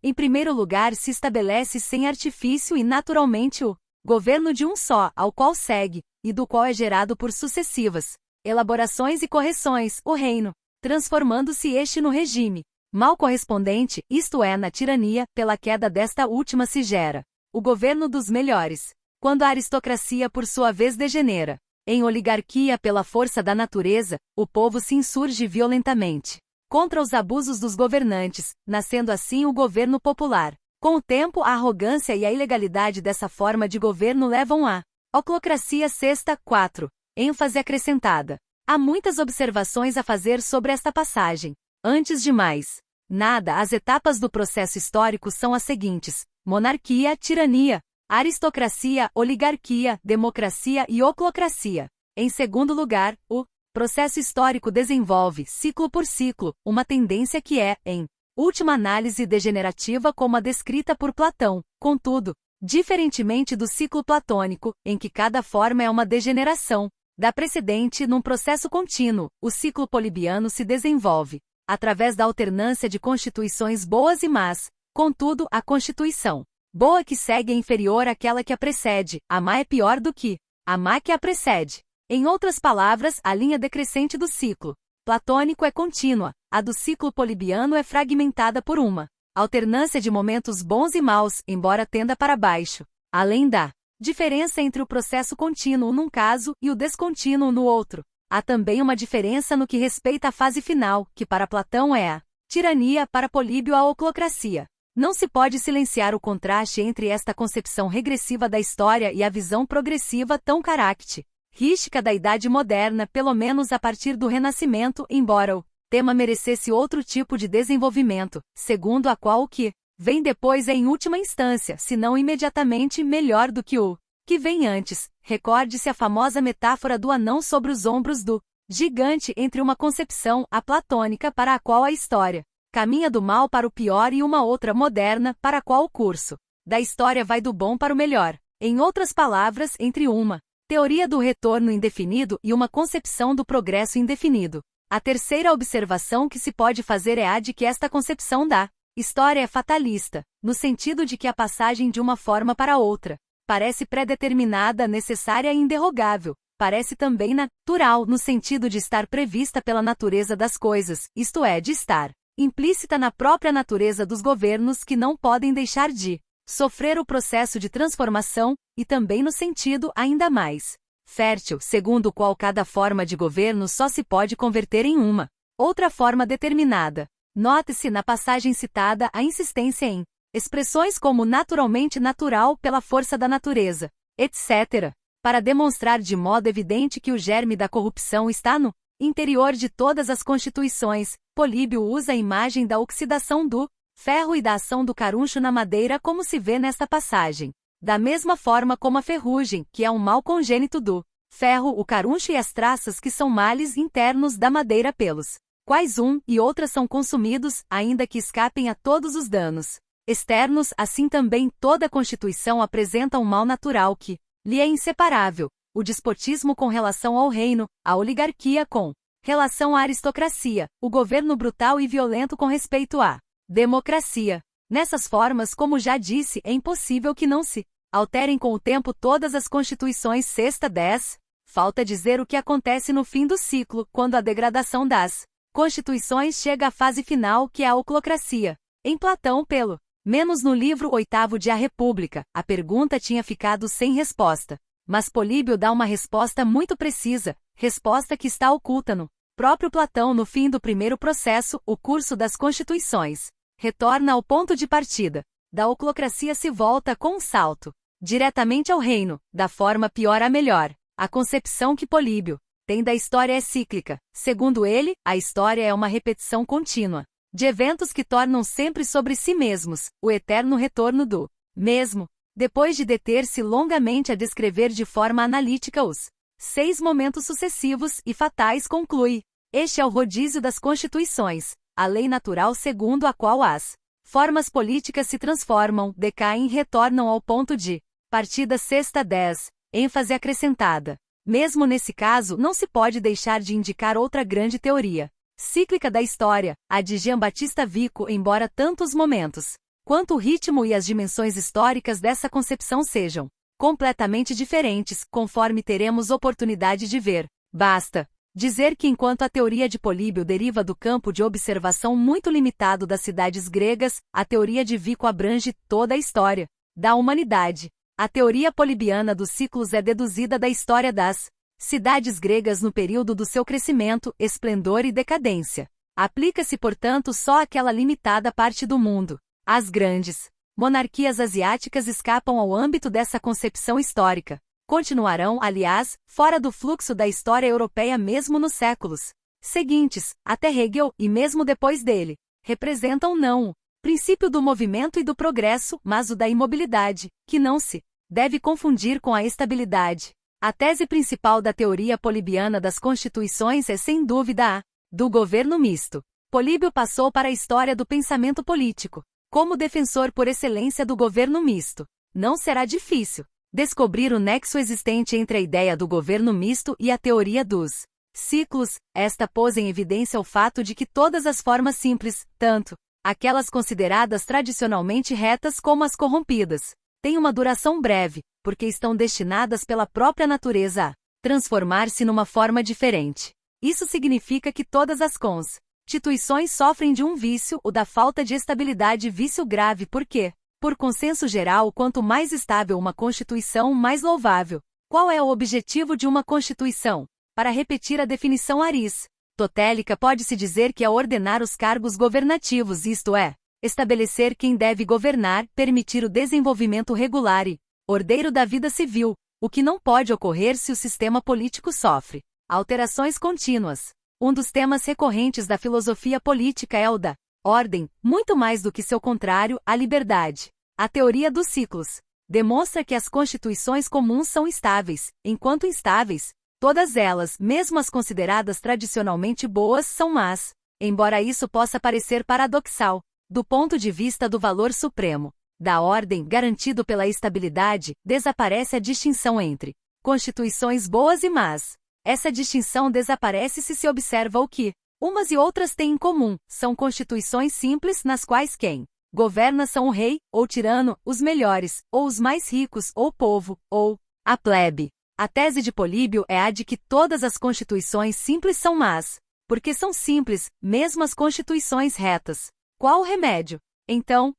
Em primeiro lugar, se estabelece sem artifício e naturalmente o governo de um só, ao qual segue, e do qual é gerado por sucessivas elaborações e correções, o reino, transformando-se este no regime mal correspondente, isto é, na tirania. Pela queda desta última se gera o governo dos melhores, quando a aristocracia por sua vez degenera em oligarquia. Pela força da natureza, o povo se insurge violentamente contra os abusos dos governantes, nascendo assim o governo popular. Com o tempo, a arrogância e a ilegalidade dessa forma de governo levam à oclocracia. Sexta, 4. ênfase acrescentada. Há muitas observações a fazer sobre esta passagem. Antes de mais nada, as etapas do processo histórico são as seguintes: monarquia, tirania, aristocracia, oligarquia, democracia e oclocracia. Em segundo lugar, o processo histórico desenvolve, ciclo por ciclo, uma tendência que é, em última análise, degenerativa, como a descrita por Platão. Contudo, diferentemente do ciclo platônico, em que cada forma é uma degeneração da precedente num processo contínuo, o ciclo polibiano se desenvolve através da alternância de constituições boas e más. Contudo, a constituição boa que segue é inferior àquela que a precede, a má é pior do que a má que a precede. Em outras palavras, a linha decrescente do ciclo platônico é contínua, a do ciclo polibiano é fragmentada por uma alternância de momentos bons e maus, embora tenda para baixo. Além da diferença entre o processo contínuo num caso e o descontínuo no outro, há também uma diferença no que respeita à fase final, que para Platão é a tirania, para Políbio a oclocracia. Não se pode silenciar o contraste entre esta concepção regressiva da história e a visão progressiva tão característica da Idade Moderna, pelo menos a partir do Renascimento, embora o tema merecesse outro tipo de desenvolvimento, segundo a qual o que vem depois é em última instância, se não imediatamente, melhor do que o que vem antes. Recorde-se a famosa metáfora do anão sobre os ombros do gigante, entre uma concepção, a platônica, para a qual a história caminha do mal para o pior, e uma outra moderna, para a qual o curso da história vai do bom para o melhor. Em outras palavras, entre uma teoria do retorno indefinido e uma concepção do progresso indefinido. A terceira observação que se pode fazer é a de que esta concepção da história é fatalista, no sentido de que a passagem de uma forma para outra parece pré-determinada, necessária e inderrogável. Parece também natural no sentido de estar prevista pela natureza das coisas, isto é, de estar implícita na própria natureza dos governos que não podem deixar de sofrer o processo de transformação, e também no sentido ainda mais fértil, segundo o qual cada forma de governo só se pode converter em uma outra forma determinada. Note-se na passagem citada a insistência em expressões como naturalmente natural pela força da natureza, etc., para demonstrar de modo evidente que o germe da corrupção está no interior de todas as constituições. Políbio usa a imagem da oxidação do ferro e da ação do caruncho na madeira como se vê nesta passagem. Da mesma forma como a ferrugem, que é um mal congênito do ferro, o caruncho e as traças que são males internos da madeira pelos quais e outra são consumidos, ainda que escapem a todos os danos externos, assim também toda a Constituição apresenta um mal natural que lhe é inseparável, o despotismo com relação ao reino, a oligarquia com relação à aristocracia, o governo brutal e violento com respeito à democracia. Nessas formas, como já disse, é impossível que não se alterem com o tempo todas as constituições. Sexta 10. Falta dizer o que acontece no fim do ciclo, quando a degradação das constituições chega à fase final, que é a oclocracia. Em Platão, pelo menos no livro 8º de A República, a pergunta tinha ficado sem resposta. Mas Políbio dá uma resposta muito precisa, resposta que está oculta no próprio Platão. No fim do primeiro processo, o curso das constituições retorna ao ponto de partida. Da oclocracia se volta com um salto diretamente ao reino, da forma pior a melhor. A concepção que Políbio tem da história é cíclica. Segundo ele, a história é uma repetição contínua de eventos que tornam sempre sobre si mesmos o eterno retorno do mesmo. Depois de deter-se longamente a descrever de forma analítica os 6 momentos sucessivos e fatais, conclui: este é o rodízio das constituições, a lei natural segundo a qual as formas políticas se transformam, decaem e retornam ao ponto de partida. Sexta 10. ênfase acrescentada. Mesmo nesse caso, não se pode deixar de indicar outra grande teoria cíclica da história, a de Giambattista Vico, embora tanto os momentos quanto o ritmo e as dimensões históricas dessa concepção sejam completamente diferentes, conforme teremos oportunidade de ver. Basta dizer que enquanto a teoria de Políbio deriva do campo de observação muito limitado das cidades gregas, a teoria de Vico abrange toda a história da humanidade. A teoria polibiana dos ciclos é deduzida da história das cidades gregas no período do seu crescimento, esplendor e decadência. Aplica-se, portanto, só àquela limitada parte do mundo. As grandes monarquias asiáticas escapam ao âmbito dessa concepção histórica. Continuarão, aliás, fora do fluxo da história europeia mesmo nos séculos seguintes, até Hegel, e mesmo depois dele. Representam não o princípio do movimento e do progresso, mas o da imobilidade, que não se deve confundir com a estabilidade. A tese principal da teoria polibiana das constituições é sem dúvida a do governo misto. Políbio passou para a história do pensamento político como defensor por excelência do governo misto. Não será difícil descobrir o nexo existente entre a ideia do governo misto e a teoria dos ciclos. Esta pôs em evidência o fato de que todas as formas simples, tanto aquelas consideradas tradicionalmente retas como as corrompidas, têm uma duração breve, porque estão destinadas pela própria natureza a transformar-se numa forma diferente. Isso significa que todas as constituições sofrem de um vício, o da falta de estabilidade, vício grave, porque, por consenso geral, quanto mais estável uma constituição, mais louvável. Qual é o objetivo de uma constituição? Para repetir a definição aristotélica, pode-se dizer que é ordenar os cargos governativos, isto é, estabelecer quem deve governar, permitir o desenvolvimento regular e ordeiro da vida civil, o que não pode ocorrer se o sistema político sofre alterações contínuas. Um dos temas recorrentes da filosofia política é o da ordem, muito mais do que seu contrário, a liberdade. A teoria dos ciclos demonstra que as constituições comuns são estáveis, enquanto instáveis, todas elas, mesmo as consideradas tradicionalmente boas, são más. Embora isso possa parecer paradoxal, do ponto de vista do valor supremo da ordem, garantido pela estabilidade, desaparece a distinção entre constituições boas e más. Essa distinção desaparece se observa o que umas e outras têm em comum, são constituições simples nas quais quem governa são o rei, ou tirano, os melhores, ou os mais ricos, ou povo, ou a plebe. A tese de Políbio é a de que todas as constituições simples são más, porque são simples, mesmo as constituições retas. Qual o remédio? Então,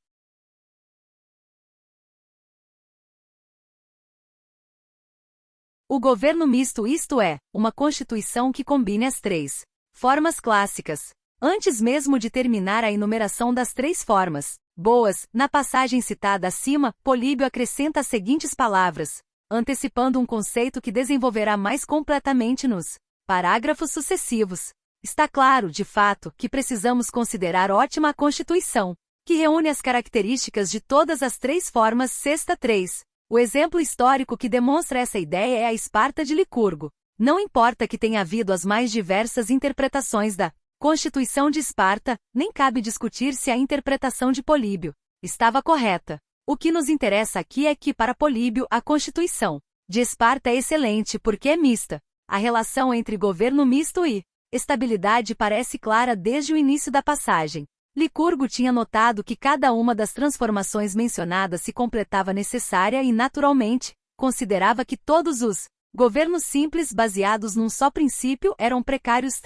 o governo misto, isto é, uma constituição que combine as três formas clássicas. Antes mesmo de terminar a enumeração das três formas boas, na passagem citada acima, Políbio acrescenta as seguintes palavras, antecipando um conceito que desenvolverá mais completamente nos parágrafos sucessivos. Está claro, de fato, que precisamos considerar ótima a Constituição, que reúne as características de todas as três formas sexta 3. O exemplo histórico que demonstra essa ideia é a Esparta de Licurgo. Não importa que tenha havido as mais diversas interpretações da Constituição de Esparta, nem cabe discutir se a interpretação de Políbio estava correta. O que nos interessa aqui é que, para Políbio, a Constituição de Esparta é excelente porque é mista. A relação entre governo misto e estabilidade parece clara desde o início da passagem. Licurgo tinha notado que cada uma das transformações mencionadas se completava necessária e, naturalmente, considerava que todos os governos simples baseados num só princípio eram precários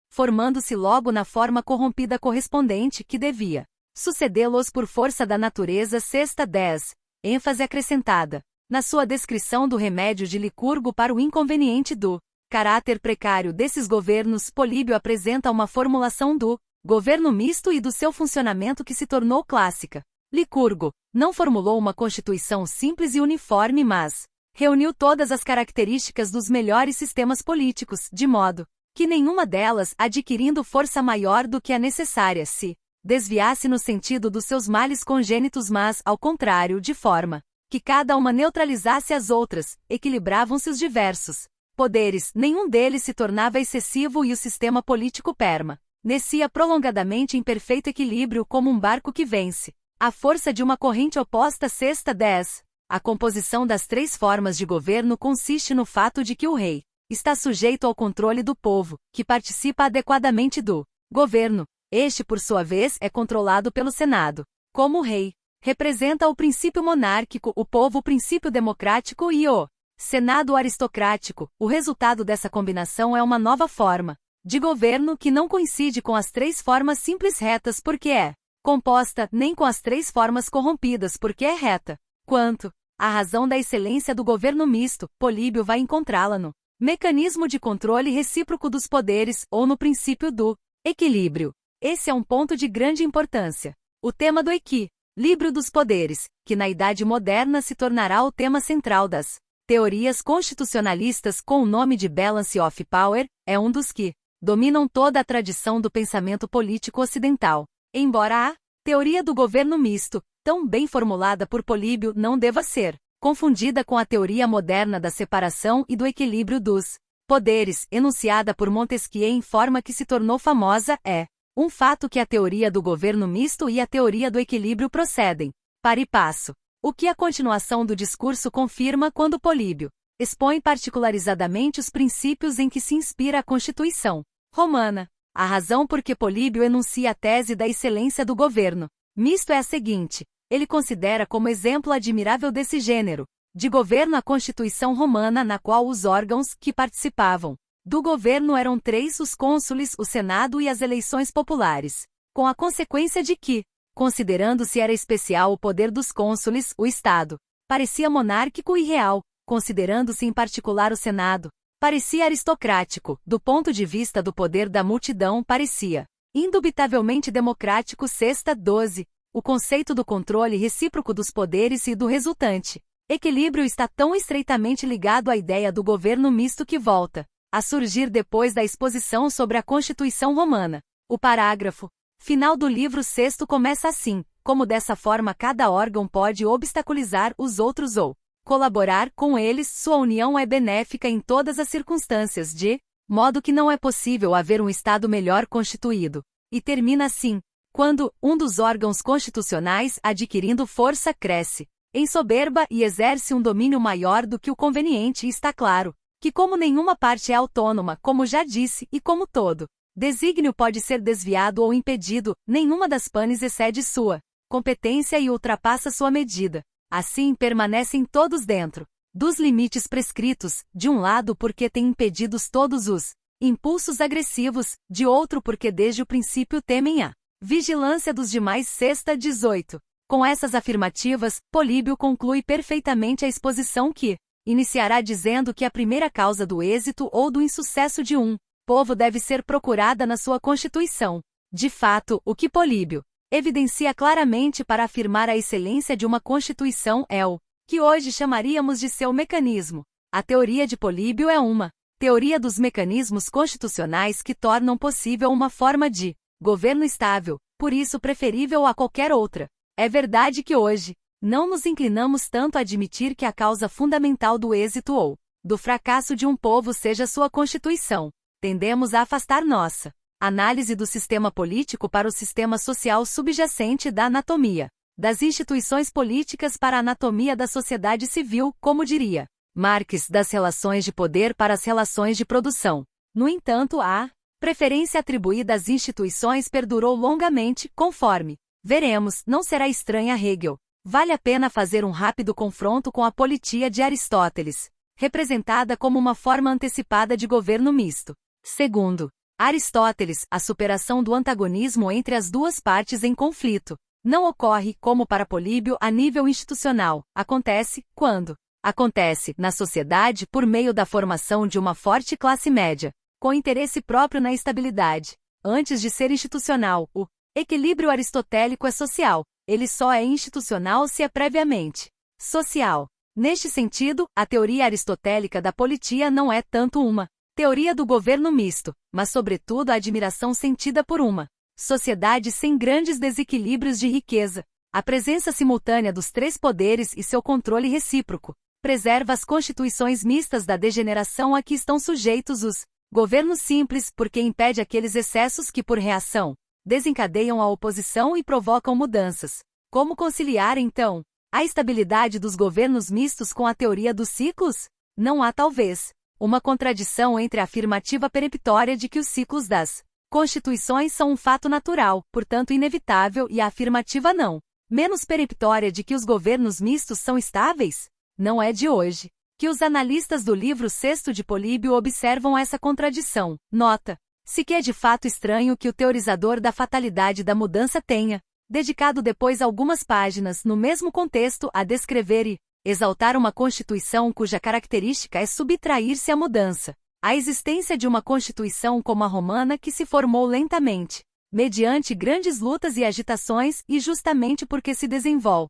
formando-se logo na forma corrompida correspondente que devia sucedê-los por força da natureza sexta 10. ênfase acrescentada. Na sua descrição do remédio de Licurgo para o inconveniente do caráter precário desses governos, Políbio apresenta uma formulação do governo misto e do seu funcionamento que se tornou clássica. Licurgo não formulou uma constituição simples e uniforme, mas reuniu todas as características dos melhores sistemas políticos, de modo que nenhuma delas, adquirindo força maior do que a necessária, se desviasse no sentido dos seus males congênitos, mas, ao contrário, de forma que cada uma neutralizasse as outras, equilibravam-se os diversos poderes, nenhum deles se tornava excessivo e o sistema político permanecia prolongadamente em perfeito equilíbrio como um barco que vence a força de uma corrente oposta sexta 10. A composição das três formas de governo consiste no fato de que o rei está sujeito ao controle do povo, que participa adequadamente do governo. Este, por sua vez, é controlado pelo Senado. Como o rei representa o princípio monárquico, o povo o princípio democrático e o Senado aristocrático, o resultado dessa combinação é uma nova forma de governo que não coincide com as três formas simples retas porque é composta, nem com as três formas corrompidas porque é reta. Quanto à razão da excelência do governo misto, Políbio vai encontrá-la no mecanismo de controle recíproco dos poderes ou no princípio do equilíbrio. Esse é um ponto de grande importância. O tema do equilíbrio dos poderes, que na Idade Moderna se tornará o tema central das teorias constitucionalistas com o nome de Balance of Power, é um dos que dominam toda a tradição do pensamento político ocidental. Embora a teoria do governo misto, tão bem formulada por Políbio, não deva ser confundida com a teoria moderna da separação e do equilíbrio dos poderes, enunciada por Montesquieu em forma que se tornou famosa, é um fato que a teoria do governo misto e a teoria do equilíbrio procedem par e passo. O que a continuação do discurso confirma quando Políbio expõe particularizadamente os princípios em que se inspira a Constituição romana. A razão por que Políbio enuncia a tese da excelência do governo misto é a seguinte: ele considera como exemplo admirável desse gênero de governo a Constituição romana, na qual os órgãos que participavam do governo eram três: os cônsules, o Senado e as eleições populares, com a consequência de que, considerando-se era especial o poder dos cônsules, o Estado parecia monárquico e real, considerando-se em particular o Senado parecia aristocrático, do ponto de vista do poder da multidão parecia indubitavelmente democrático sexta 12. O conceito do controle recíproco dos poderes e do resultante equilíbrio está tão estreitamente ligado à ideia do governo misto que volta a surgir depois da exposição sobre a Constituição Romana. O parágrafo final do livro sexto começa assim: como dessa forma cada órgão pode obstaculizar os outros ou colaborar com eles, sua união é benéfica em todas as circunstâncias, de modo que não é possível haver um Estado melhor constituído. E termina assim: quando um dos órgãos constitucionais, adquirindo força, cresce em soberba e exerce um domínio maior do que o conveniente, está claro que como nenhuma parte é autônoma, como já disse, e como todo desígnio pode ser desviado ou impedido, nenhuma das panes excede sua competência e ultrapassa sua medida. Assim permanecem todos dentro dos limites prescritos, de um lado porque têm impedidos todos os impulsos agressivos, de outro porque desde o princípio temem a vigilância dos demais. Sexta 18. Com essas afirmativas, Políbio conclui perfeitamente a exposição que iniciará dizendo que a primeira causa do êxito ou do insucesso de um povo deve ser procurada na sua constituição. De fato, o que Políbio evidencia claramente para afirmar a excelência de uma constituição é o que hoje chamaríamos de seu mecanismo. A teoria de Políbio é uma teoria dos mecanismos constitucionais que tornam possível uma forma de governo estável, por isso preferível a qualquer outra. É verdade que hoje não nos inclinamos tanto a admitir que a causa fundamental do êxito ou do fracasso de um povo seja sua constituição. Tendemos a afastar nossa análise do sistema político para o sistema social subjacente da anatomia das instituições políticas para a anatomia da sociedade civil, como diria Marx, das relações de poder para as relações de produção. No entanto, a preferência atribuída às instituições perdurou longamente, conforme veremos, não será estranha a Hegel. Vale a pena fazer um rápido confronto com a politia de Aristóteles, representada como uma forma antecipada de governo misto. Segundo Aristóteles, a superação do antagonismo entre as duas partes em conflito não ocorre, como para Políbio, a nível institucional. Acontece, quando acontece, na sociedade, por meio da formação de uma forte classe média, com interesse próprio na estabilidade. Antes de ser institucional, o equilíbrio aristotélico é social. Ele só é institucional se é previamente social. Neste sentido, a teoria aristotélica da politia não é tanto uma teoria do governo misto, mas sobretudo a admiração sentida por uma sociedade sem grandes desequilíbrios de riqueza. A presença simultânea dos três poderes e seu controle recíproco preserva as constituições mistas da degeneração a que estão sujeitos os governos simples, porque impede aqueles excessos que, por reação, desencadeiam a oposição e provocam mudanças. Como conciliar, então, a estabilidade dos governos mistos com a teoria dos ciclos? Não há, talvez, uma contradição entre a afirmativa peremptória de que os ciclos das constituições são um fato natural, portanto inevitável, e a afirmativa não menos peremptória de que os governos mistos são estáveis? Não é de hoje que os analistas do livro sexto de Políbio observam essa contradição. Nota-se que é de fato estranho que o teorizador da fatalidade da mudança tenha dedicado depois algumas páginas, no mesmo contexto, a descrever e exaltar uma constituição cuja característica é subtrair-se à mudança. A existência de uma constituição como a romana que se formou lentamente, mediante grandes lutas e agitações, e justamente porque se desenvolve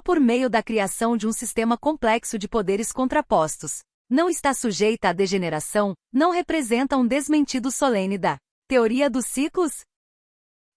por meio da criação de um sistema complexo de poderes contrapostos, não está sujeita à degeneração, não representa um desmentido solene da teoria dos ciclos?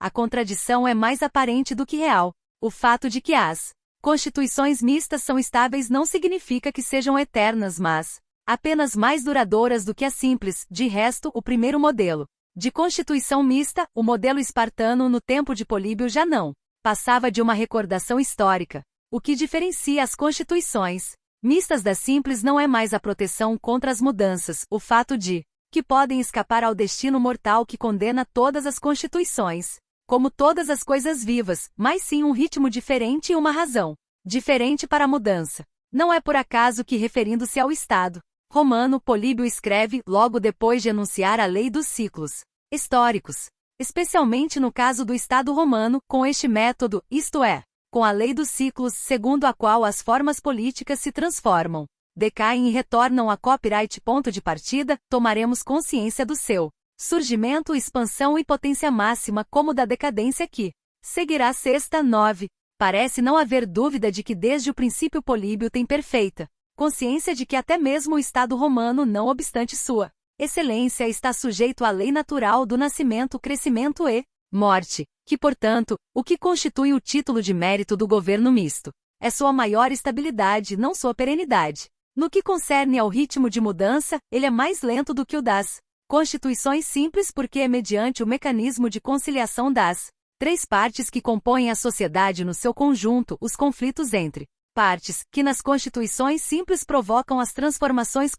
A contradição é mais aparente do que real. O fato de que as constituições mistas são estáveis não significa que sejam eternas, mas apenas mais duradouras do que as simples. De resto, o primeiro modelo de constituição mista, o modelo espartano no tempo de Políbio, já não passava de uma recordação histórica. O que diferencia as constituições mistas das simples não é mais a proteção contra as mudanças, o fato de que podem escapar ao destino mortal que condena todas as constituições, como todas as coisas vivas, mas sim um ritmo diferente e uma razão diferente para a mudança. Não é por acaso que, referindo-se ao Estado romano, Políbio escreve, logo depois de enunciar a lei dos ciclos históricos, especialmente no caso do Estado romano, com este método, isto é, com a lei dos ciclos, segundo a qual as formas políticas se transformam, decaem e retornam a copyright. Ponto de partida, tomaremos consciência do seu surgimento, expansão e potência máxima, como da decadência que seguirá. Sexta 9. Parece não haver dúvida de que desde o princípio Políbio tem perfeita consciência de que até mesmo o Estado romano, não obstante sua excelência, está sujeito à lei natural do nascimento, crescimento e morte, que, portanto, o que constitui o título de mérito do governo misto é sua maior estabilidade, não sua perenidade. No que concerne ao ritmo de mudança, ele é mais lento do que o das constituições simples, porque é mediante o mecanismo de conciliação das três partes que compõem a sociedade no seu conjunto, os conflitos entre partes, que nas constituições simples provocam as transformações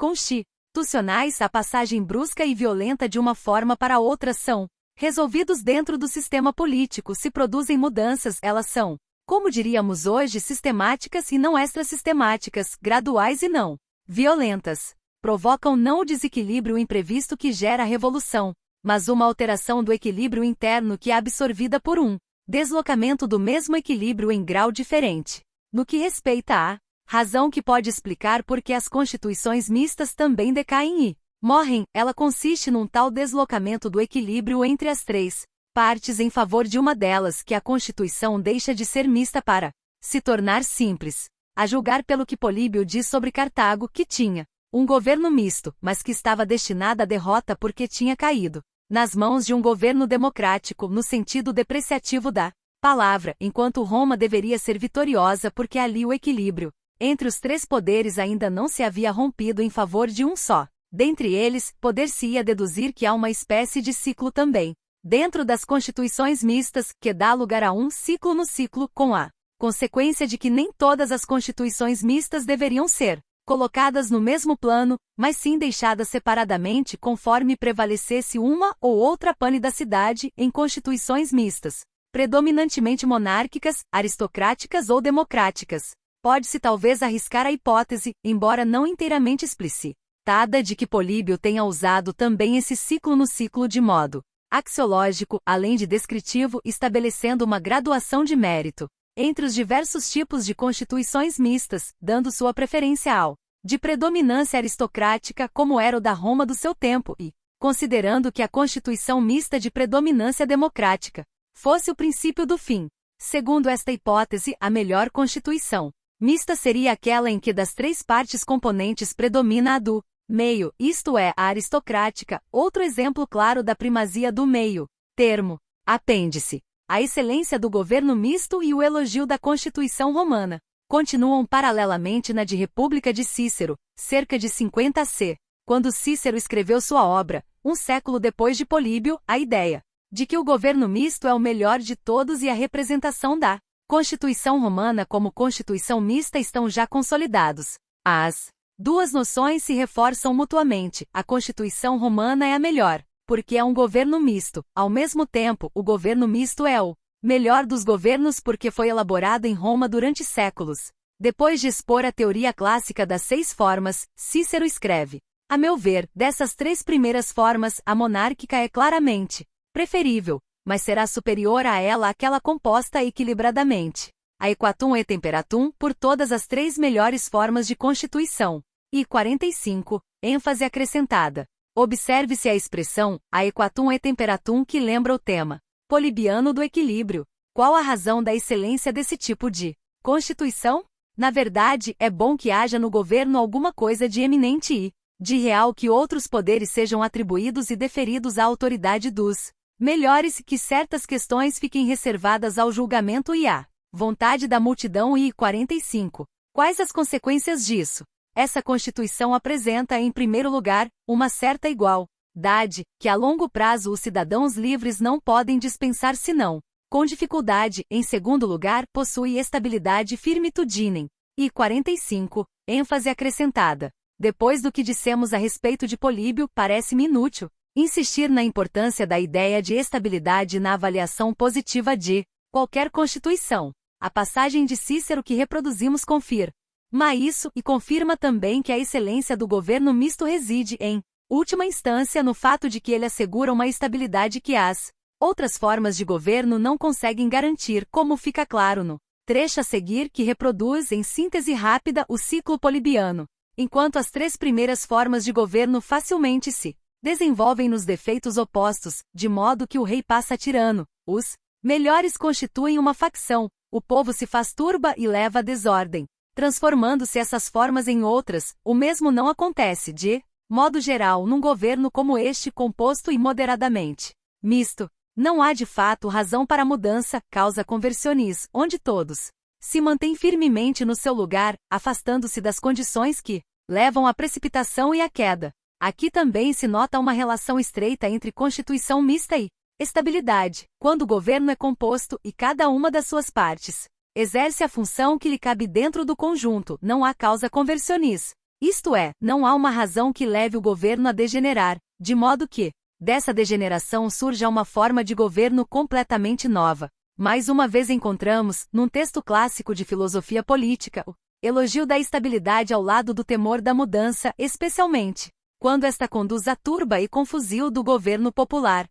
constitucionais, a passagem brusca e violenta de uma forma para outra são resolvidos dentro do sistema político. Se produzem mudanças, elas são, como diríamos hoje, sistemáticas e não extrasistemáticas, graduais e não violentas. Provocam não o desequilíbrio imprevisto que gera a revolução, mas uma alteração do equilíbrio interno que é absorvida por um deslocamento do mesmo equilíbrio em grau diferente. No que respeita à razão que pode explicar por que as constituições mistas também decaem e morrem, ela consiste num tal deslocamento do equilíbrio entre as três partes em favor de uma delas, que a Constituição deixa de ser mista para se tornar simples. A julgar pelo que Políbio diz sobre Cartago, que tinha um governo misto, mas que estava destinada à derrota porque tinha caído nas mãos de um governo democrático no sentido depreciativo da palavra, enquanto Roma deveria ser vitoriosa porque ali o equilíbrio entre os três poderes ainda não se havia rompido em favor de um só. Dentre eles, poder-se-ia deduzir que há uma espécie de ciclo também dentro das constituições mistas, que dá lugar a um ciclo no ciclo, com a consequência de que nem todas as constituições mistas deveriam ser colocadas no mesmo plano, mas sim deixadas separadamente conforme prevalecesse uma ou outra pane da cidade em constituições mistas, predominantemente monárquicas, aristocráticas ou democráticas. Pode-se talvez arriscar a hipótese, embora não inteiramente explicitada, de que Políbio tenha usado também esse ciclo no ciclo de modo axiológico, além de descritivo, estabelecendo uma graduação de mérito entre os diversos tipos de constituições mistas, dando sua preferência ao de predominância aristocrática, como era o da Roma do seu tempo, e considerando que a constituição mista de predominância democrática fosse o princípio do fim. Segundo esta hipótese, a melhor constituição mista seria aquela em que das três partes componentes predomina a do meio, isto é, a aristocrática. Outro exemplo claro da primazia do meio termo, apêndice, a excelência do governo misto e o elogio da Constituição romana continuam paralelamente na de República de Cícero, cerca de 50 c. Quando Cícero escreveu sua obra, um século depois de Políbio, a ideia de que o governo misto é o melhor de todos e a representação da Constituição romana como Constituição mista estão já consolidados. As duas noções se reforçam mutuamente. A Constituição romana é a melhor, porque é um governo misto. Ao mesmo tempo, o governo misto é o melhor dos governos porque foi elaborado em Roma durante séculos. Depois de expor a teoria clássica das 6 formas, Cícero escreve: a meu ver, dessas 3 primeiras formas, a monárquica é claramente preferível, mas será superior a ela aquela composta equilibradamente, a equatum et temperatum, por todas as 3 melhores formas de constituição. E 45, ênfase acrescentada. Observe-se a expressão, a equatum et temperatum, que lembra o tema polibiano do equilíbrio. Qual a razão da excelência desse tipo de constituição? Na verdade, é bom que haja no governo alguma coisa de eminente e de real, que outros poderes sejam atribuídos e deferidos à autoridade dos melhores, que certas questões fiquem reservadas ao julgamento e à vontade da multidão. E 45. Quais as consequências disso? Essa Constituição apresenta, em primeiro lugar, uma certa igualdade, que a longo prazo os cidadãos livres não podem dispensar senão com dificuldade. Em segundo lugar, possui estabilidade firmitudinem. E 45, ênfase acrescentada. Depois do que dissemos a respeito de Políbio, parece-me inútil insistir na importância da ideia de estabilidade na avaliação positiva de qualquer Constituição. A passagem de Cícero que reproduzimos confirma isso, e confirma também que a excelência do governo misto reside, em última instância, no fato de que ele assegura uma estabilidade que as outras formas de governo não conseguem garantir, como fica claro no trecho a seguir, que reproduz em síntese rápida o ciclo polibiano. Enquanto as 3 primeiras formas de governo facilmente se desenvolvem nos defeitos opostos, de modo que o rei passa a tirano, os melhores constituem uma facção, o povo se faz turba e leva a desordem, transformando-se essas formas em outras. O mesmo não acontece, de modo geral, num governo como este, composto e moderadamente misto. Não há de fato razão para a mudança, causa conversionis, onde todos se mantêm firmemente no seu lugar, afastando-se das condições que levam à precipitação e à queda. Aqui também se nota uma relação estreita entre constituição mista e estabilidade, quando o governo é composto e cada uma das suas partes exerce a função que lhe cabe dentro do conjunto, não há causa conversionis. Isto é, não há uma razão que leve o governo a degenerar, de modo que, dessa degeneração surja uma forma de governo completamente nova. Mais uma vez encontramos, num texto clássico de filosofia política, o elogio da estabilidade ao lado do temor da mudança, especialmente quando esta conduz à turba e confusão do governo popular.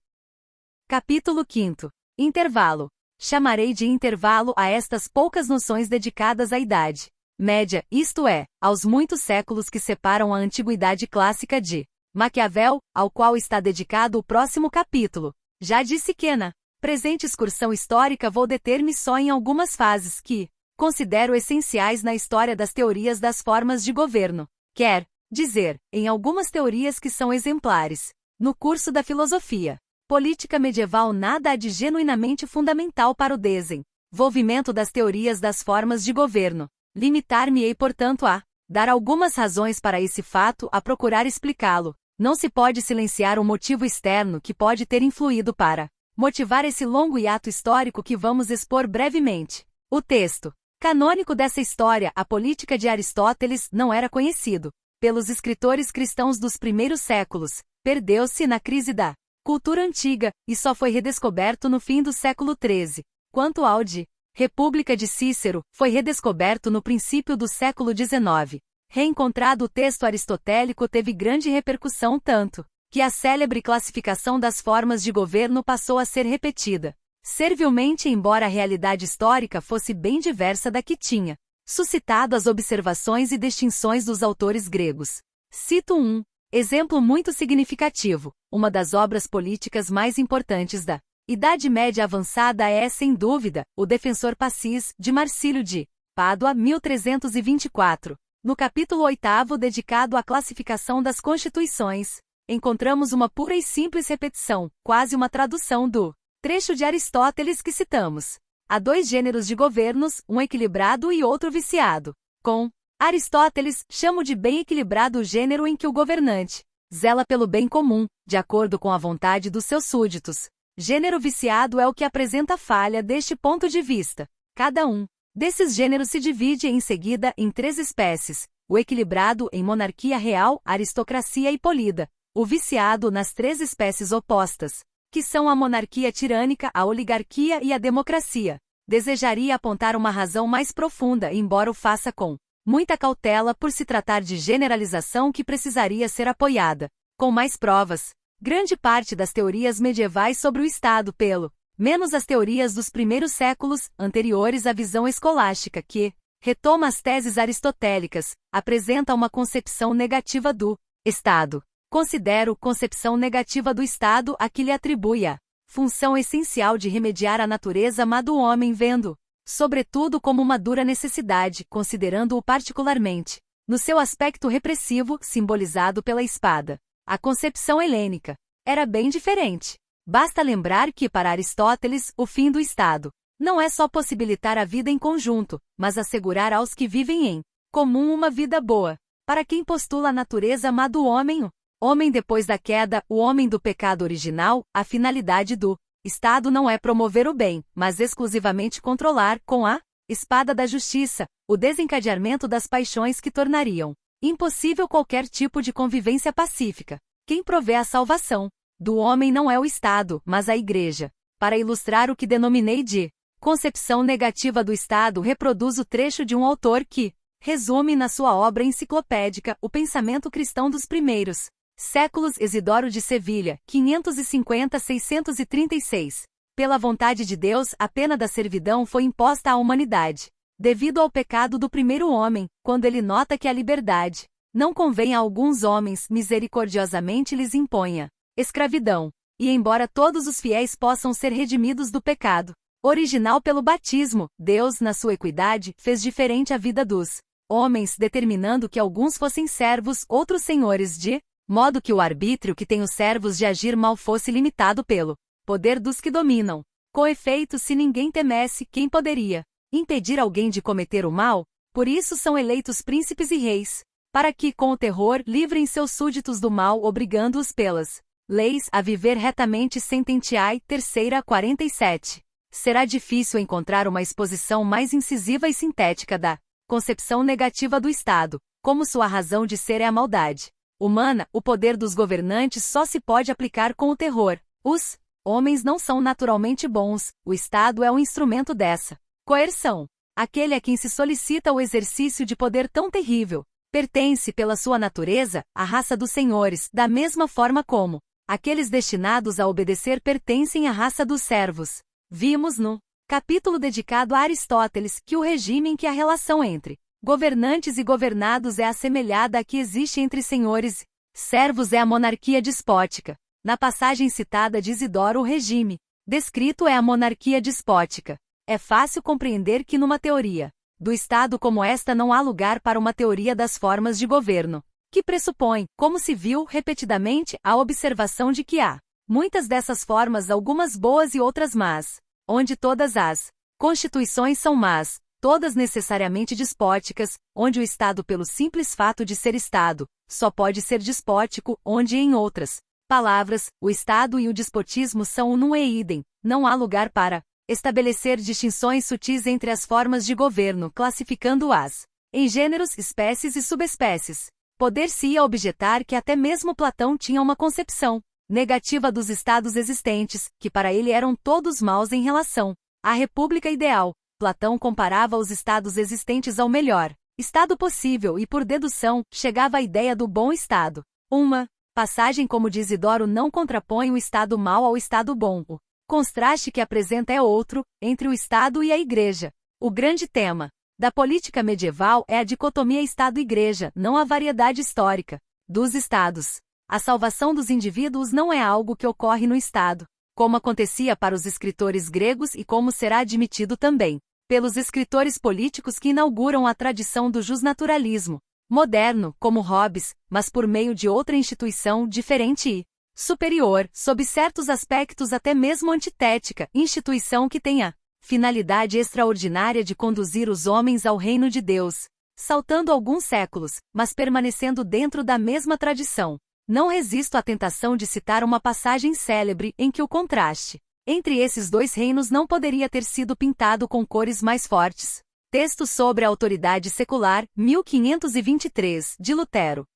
Capítulo 5. Intervalo. Chamarei de intervalo a estas poucas noções dedicadas à Idade Média, isto é, aos muitos séculos que separam a Antiguidade clássica de Maquiavel, ao qual está dedicado o próximo capítulo. Já disse que na presente excursão histórica vou deter-me só em algumas fases que considero essenciais na história das teorias das formas de governo. Quer dizer, em algumas teorias que são exemplares. No curso da filosofia política medieval nada há de genuinamente fundamental para o desenvolvimento das teorias das formas de governo. Limitar-me-ei, portanto, a dar algumas razões para esse fato, a procurar explicá-lo. Não se pode silenciar um motivo externo que pode ter influído para motivar esse longo hiato histórico que vamos expor brevemente. O texto canônico dessa história, a Política de Aristóteles, não era conhecido pelos escritores cristãos dos primeiros séculos. Perdeu-se na crise da cultura antiga, e só foi redescoberto no fim do século XIII. Quanto ao de República de Cícero, foi redescoberto no princípio do século XIX. Reencontrado o texto aristotélico teve grande repercussão tanto que a célebre classificação das formas de governo passou a ser repetida servilmente, embora a realidade histórica fosse bem diversa da que tinha suscitado as observações e distinções dos autores gregos. Cito um exemplo muito significativo. Uma das obras políticas mais importantes da Idade Média avançada é, sem dúvida, o Defensor Pacis, de Marcílio de Pádua, 1324. No capítulo 8º dedicado à classificação das constituições, encontramos uma pura e simples repetição, quase uma tradução do trecho de Aristóteles que citamos. Há dois gêneros de governos, um equilibrado e outro viciado. Com Aristóteles, chamo de bem equilibrado o gênero em que o governante zela pelo bem comum, de acordo com a vontade dos seus súditos. Gênero viciado é o que apresenta falha deste ponto de vista. Cada um desses gêneros se divide em seguida em três espécies: o equilibrado em monarquia real, aristocracia e polida; o viciado nas três espécies opostas, que são a monarquia tirânica, a oligarquia e a democracia. Desejaria apontar uma razão mais profunda, embora o faça com muita cautela por se tratar de generalização que precisaria ser apoiada com mais provas. Grande parte das teorias medievais sobre o Estado, pelo menos as teorias dos primeiros séculos, anteriores à visão escolástica que retoma as teses aristotélicas, apresenta uma concepção negativa do Estado. Considero concepção negativa do Estado a que lhe atribui a função essencial de remediar a natureza má do homem, vendo sobretudo como uma dura necessidade, considerando-o particularmente no seu aspecto repressivo, simbolizado pela espada. A concepção helênica era bem diferente. Basta lembrar que, para Aristóteles, o fim do Estado não é só possibilitar a vida em conjunto, mas assegurar aos que vivem em comum uma vida boa. Para quem postula a natureza má do homem, o homem depois da queda, o homem do pecado original, a finalidade do Estado não é promover o bem, mas exclusivamente controlar, com a espada da justiça, o desencadeamento das paixões que tornariam impossível qualquer tipo de convivência pacífica. Quem provê a salvação do homem não é o Estado, mas a Igreja. Para ilustrar o que denominei de concepção negativa do Estado, reproduz o trecho de um autor que resume na sua obra enciclopédica o pensamento cristão dos primeiros séculos. Isidoro de Sevilha, 550-636. Pela vontade de Deus, a pena da servidão foi imposta à humanidade, devido ao pecado do primeiro homem, quando ele nota que a liberdade não convém a alguns homens, misericordiosamente lhes imponha escravidão. E embora todos os fiéis possam ser redimidos do pecado original pelo batismo, Deus, na sua equidade, fez diferente a vida dos homens, determinando que alguns fossem servos, outros senhores, de modo que o arbítrio que tem os servos de agir mal fosse limitado pelo poder dos que dominam. Com efeito, se ninguém temesse, quem poderia impedir alguém de cometer o mal? Por isso são eleitos príncipes e reis, para que, com o terror, livrem seus súditos do mal, obrigando-os pelas leis a viver retamente. Sententiae, 3ª, 47. Será difícil encontrar uma exposição mais incisiva e sintética da concepção negativa do Estado. como sua razão de ser é a maldade humana, o poder dos governantes só se pode aplicar com o terror. Os homens não são naturalmente bons, o Estado é um instrumento dessa coerção. Aquele a quem se solicita o exercício de poder tão terrível, pertence pela sua natureza à raça dos senhores, da mesma forma como aqueles destinados a obedecer pertencem à raça dos servos. Vimos no capítulo dedicado a Aristóteles que o regime em que a relação entre governantes e governados é assemelhada à que existe entre senhores e servos é a monarquia despótica. Na passagem citada de Isidoro, o regime descrito é a monarquia despótica. É fácil compreender que numa teoria do Estado como esta não há lugar para uma teoria das formas de governo, que pressupõe, como se viu repetidamente, a observação de que há muitas dessas formas, algumas boas e outras más, onde todas as constituições são más, todas necessariamente despóticas, onde o Estado, pelo simples fato de ser Estado, só pode ser despótico, onde, em outras palavras, o Estado e o despotismo são unum e idem, não há lugar para estabelecer distinções sutis entre as formas de governo, classificando-as em gêneros, espécies e subespécies. Poder-se-ia objetar que até mesmo Platão tinha uma concepção negativa dos estados existentes, que para ele eram todos maus em relação à república ideal. Platão comparava os estados existentes ao melhor estado possível e, por dedução, chegava à ideia do bom estado. Uma passagem como de Isidoro não contrapõe o estado mau ao estado bom. O contraste que apresenta é outro, entre o Estado e a Igreja. O grande tema da política medieval é a dicotomia Estado-Igreja, não a variedade histórica dos estados. A salvação dos indivíduos não é algo que ocorre no Estado, como acontecia para os escritores gregos e como será admitido também pelos escritores políticos que inauguram a tradição do justnaturalismo moderno, como Hobbes, mas por meio de outra instituição diferente e superior, sob certos aspectos até mesmo antitética, instituição que tem a finalidade extraordinária de conduzir os homens ao reino de Deus, saltando alguns séculos, mas permanecendo dentro da mesma tradição. Não resisto à tentação de citar uma passagem célebre em que o contraste entre esses dois reinos não poderia ter sido pintado com cores mais fortes. Texto sobre a autoridade secular, 1523, de Lutero.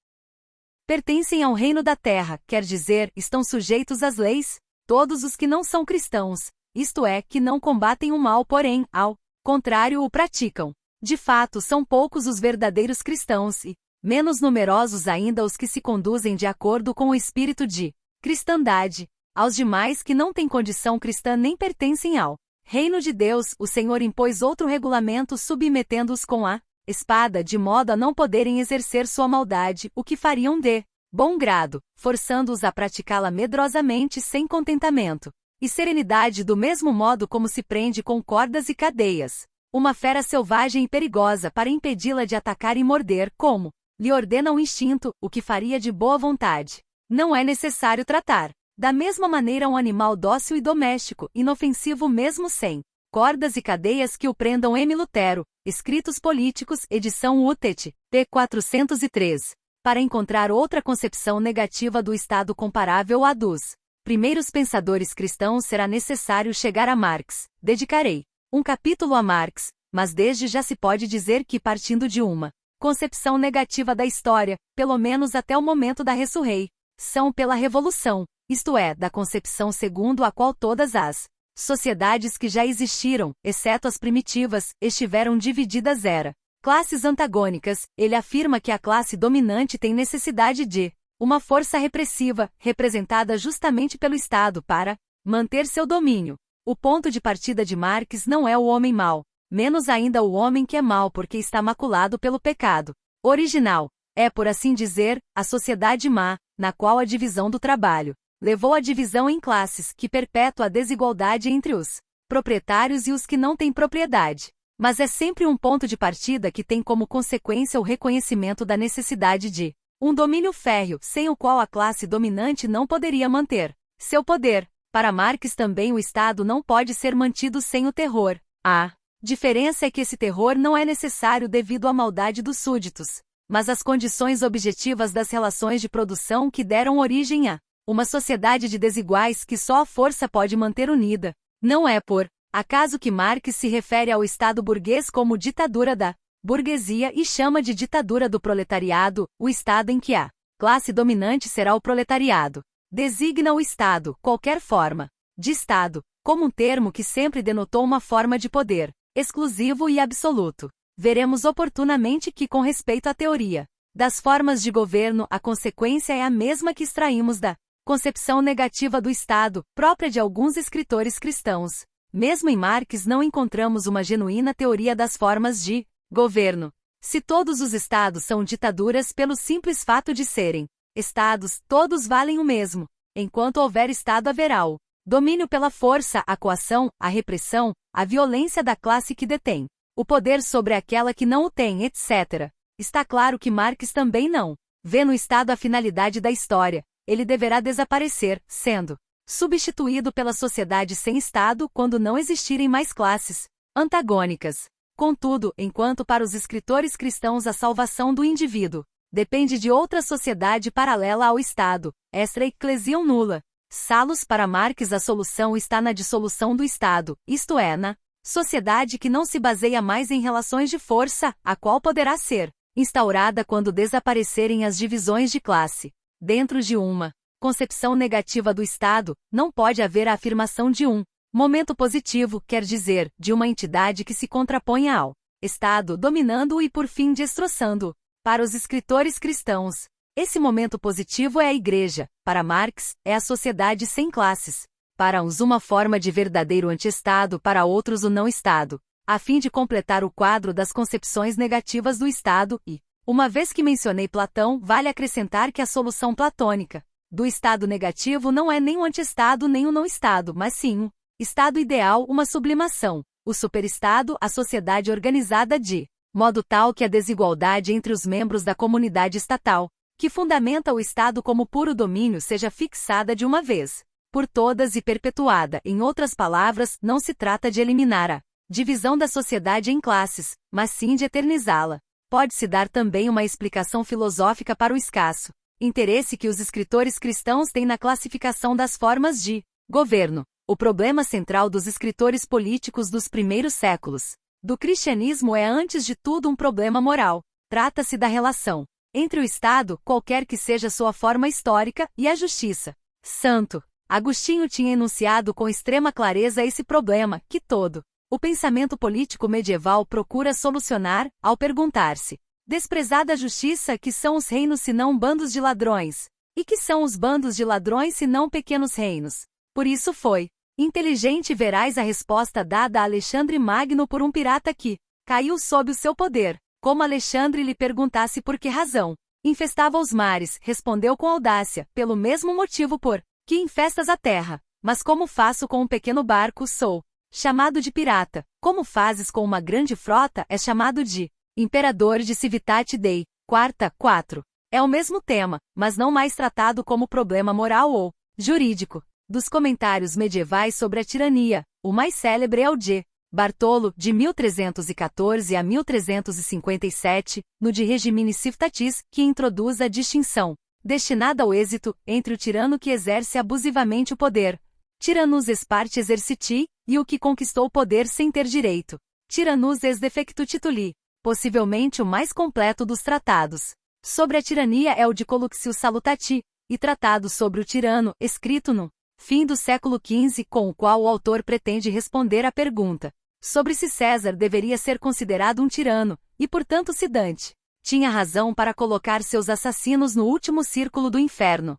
Pertencem ao reino da terra, quer dizer, estão sujeitos às leis, todos os que não são cristãos, isto é, que não combatem o mal, porém, ao contrário, o praticam. De fato, são poucos os verdadeiros cristãos e menos numerosos ainda os que se conduzem de acordo com o espírito de cristandade. Aos demais que não têm condição cristã nem pertencem ao reino de Deus, o Senhor impôs outro regulamento submetendo-os com a espada de modo a não poderem exercer sua maldade, o que fariam de bom grado, forçando-os a praticá-la medrosamente sem contentamento e serenidade, do mesmo modo como se prende com cordas e cadeias uma fera selvagem e perigosa para impedi-la de atacar e morder, como lhe ordena o instinto, o que faria de boa vontade. Não é necessário tratar da mesma maneira um animal dócil e doméstico, inofensivo mesmo sem cordas e cadeias que o prendam. M. Lutero, Escritos Políticos, edição Utet, p. 403. Para encontrar outra concepção negativa do Estado comparável à dos primeiros pensadores cristãos será necessário chegar a Marx. Dedicarei um capítulo a Marx, mas desde já se pode dizer que, partindo de uma concepção negativa da história, pelo menos até o momento da ressurreição pela Revolução, isto é, da concepção segundo a qual todas as sociedades que já existiram, exceto as primitivas, estiveram divididas era classes antagônicas, ele afirma que a classe dominante tem necessidade de uma força repressiva, representada justamente pelo Estado para manter seu domínio. O ponto de partida de Marx não é o homem mau, menos ainda o homem que é mau porque está maculado pelo pecado original. É, por assim dizer, a sociedade má, na qual a divisão do trabalho levou à divisão em classes, que perpetua a desigualdade entre os proprietários e os que não têm propriedade. Mas é sempre um ponto de partida que tem como consequência o reconhecimento da necessidade de um domínio férreo, sem o qual a classe dominante não poderia manter seu poder. Para Marx também o Estado não pode ser mantido sem o terror. A diferença é que esse terror não é necessário devido à maldade dos súditos, mas às condições objetivas das relações de produção que deram origem a uma sociedade de desiguais que só a força pode manter unida. Não é por acaso que Marx se refere ao Estado burguês como ditadura da burguesia e chama de ditadura do proletariado, o estado em que a classe dominante será o proletariado. Designa o Estado, qualquer forma de Estado, como um termo que sempre denotou uma forma de poder, exclusivo e absoluto. Veremos oportunamente que, com respeito à teoria das formas de governo, a consequência é a mesma que extraímos da concepção negativa do Estado, própria de alguns escritores cristãos. Mesmo em Marx não encontramos uma genuína teoria das formas de governo. Se todos os Estados são ditaduras pelo simples fato de serem Estados, todos valem o mesmo. Enquanto houver Estado haverá o domínio pela força, a coação, a repressão, a violência da classe que detém o poder sobre aquela que não o tem, etc. Está claro que Marx também não vê no Estado a finalidade da história. Ele deverá desaparecer, sendo substituído pela sociedade sem Estado quando não existirem mais classes antagônicas. Contudo, enquanto para os escritores cristãos a salvação do indivíduo depende de outra sociedade paralela ao Estado, extra ecclesiam nulla. Salus, para Marx a solução está na dissolução do Estado, isto é, na sociedade que não se baseia mais em relações de força, a qual poderá ser instaurada quando desaparecerem as divisões de classe. Dentro de uma concepção negativa do Estado, não pode haver a afirmação de um momento positivo, quer dizer, de uma entidade que se contraponha ao Estado, dominando-o e por fim destroçando-o. Para os escritores cristãos, esse momento positivo é a Igreja. Para Marx, é a sociedade sem classes. Para uns uma forma de verdadeiro anti-Estado, para outros o não-Estado, a fim de completar o quadro das concepções negativas do Estado e, uma vez que mencionei Platão, vale acrescentar que a solução platônica do Estado negativo não é nem o anti-Estado nem o não-Estado, mas sim um Estado ideal, uma sublimação, o superestado, a sociedade organizada de modo tal que a desigualdade entre os membros da comunidade estatal, que fundamenta o Estado como puro domínio, seja fixada de uma vez por todas e perpetuada. Em outras palavras, não se trata de eliminar a divisão da sociedade em classes, mas sim de eternizá-la. Pode-se dar também uma explicação filosófica para o escasso interesse que os escritores cristãos têm na classificação das formas de governo. O problema central dos escritores políticos dos primeiros séculos do cristianismo é, antes de tudo, um problema moral. Trata-se da relação entre o Estado, qualquer que seja sua forma histórica, e a justiça. Santo Agostinho tinha enunciado com extrema clareza esse problema, que todo o pensamento político medieval procura solucionar, ao perguntar-se: desprezada a justiça, que são os reinos senão bandos de ladrões? E que são os bandos de ladrões senão pequenos reinos? Por isso foi inteligente verais a resposta dada a Alexandre Magno por um pirata que caiu sob o seu poder. Como Alexandre lhe perguntasse por que razão infestava os mares, respondeu com audácia: pelo mesmo motivo por que infestas a terra. Mas como faço com um pequeno barco, sou chamado de pirata. Como fazes com uma grande frota, és chamado de imperador de Civitate Dei. Quarta, 4. É o mesmo tema, mas não mais tratado como problema moral ou jurídico. Dos comentários medievais sobre a tirania, o mais célebre é o de Bartolo, de 1314 a 1357, no De Regimine Civitatis, que introduz a distinção destinada ao êxito entre o tirano que exerce abusivamente o poder, tyrannus ex parte exerciti, e o que conquistou o poder sem ter direito, tyrannus ex defectu tituli. Possivelmente o mais completo dos tratados sobre a tirania é o de Coluxio Salutati, e tratado sobre o tirano, escrito no fim do século XV, com o qual o autor pretende responder à pergunta sobre se César deveria ser considerado um tirano, e portanto se Dante tinha razão para colocar seus assassinos no último círculo do inferno.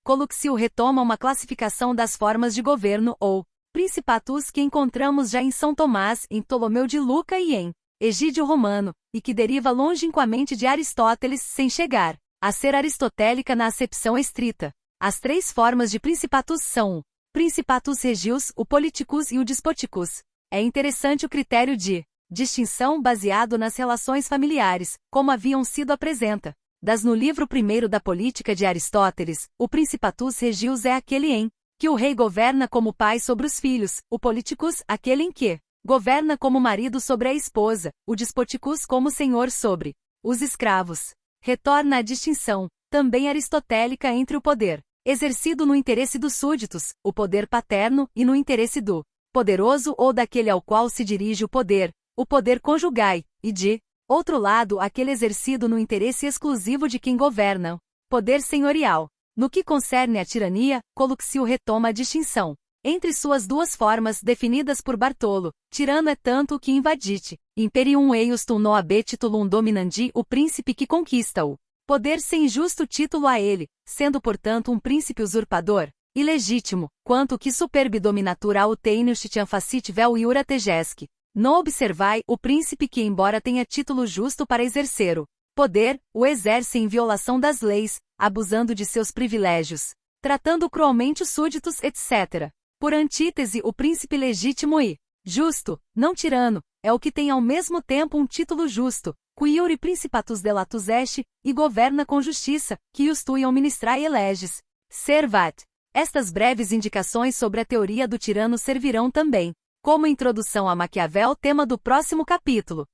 Coluxio retoma uma classificação das formas de governo, ou principatus, que encontramos já em São Tomás, em Ptolomeu de Luca e em Egídio Romano, e que deriva longínquamente de Aristóteles, sem chegar a ser aristotélica na acepção estrita. As três formas de principatus são o principatus regius, o politicus e o despoticus. É interessante o critério de distinção baseado nas relações familiares, como haviam sido apresenta das no livro primeiro da Política de Aristóteles. O principatus regius é aquele em que o rei governa como pai sobre os filhos, o politicus, aquele em que governa como marido sobre a esposa, o despoticus como senhor sobre os escravos. Retorna a distinção, também aristotélica, entre o poder exercido no interesse dos súditos, o poder paterno, e no interesse do poderoso ou daquele ao qual se dirige o poder conjugai, e de outro lado aquele exercido no interesse exclusivo de quem governa, poder senhorial. No que concerne à tirania, Coluxio retoma a distinção entre suas duas formas definidas por Bartolo. Tirano é tanto o que invadite, imperium eiustum no habe titulum dominandi, o príncipe que conquista-o poder sem justo título a ele, sendo portanto um príncipe usurpador, ilegítimo, quanto que superbi dominatura autenius titiam facit vel iura tegesque. Não observai, o príncipe que embora tenha título justo para exercer o poder, o exerce em violação das leis, abusando de seus privilégios, tratando cruelmente os súditos, etc. Por antítese, o príncipe legítimo e justo, não tirano, é o que tem ao mesmo tempo um título justo, qui iure principatus delatus est, e governa com justiça, que os tuiam ministrae eleges. Servat. Estas breves indicações sobre a teoria do tirano servirão também como introdução a Maquiavel, tema do próximo capítulo.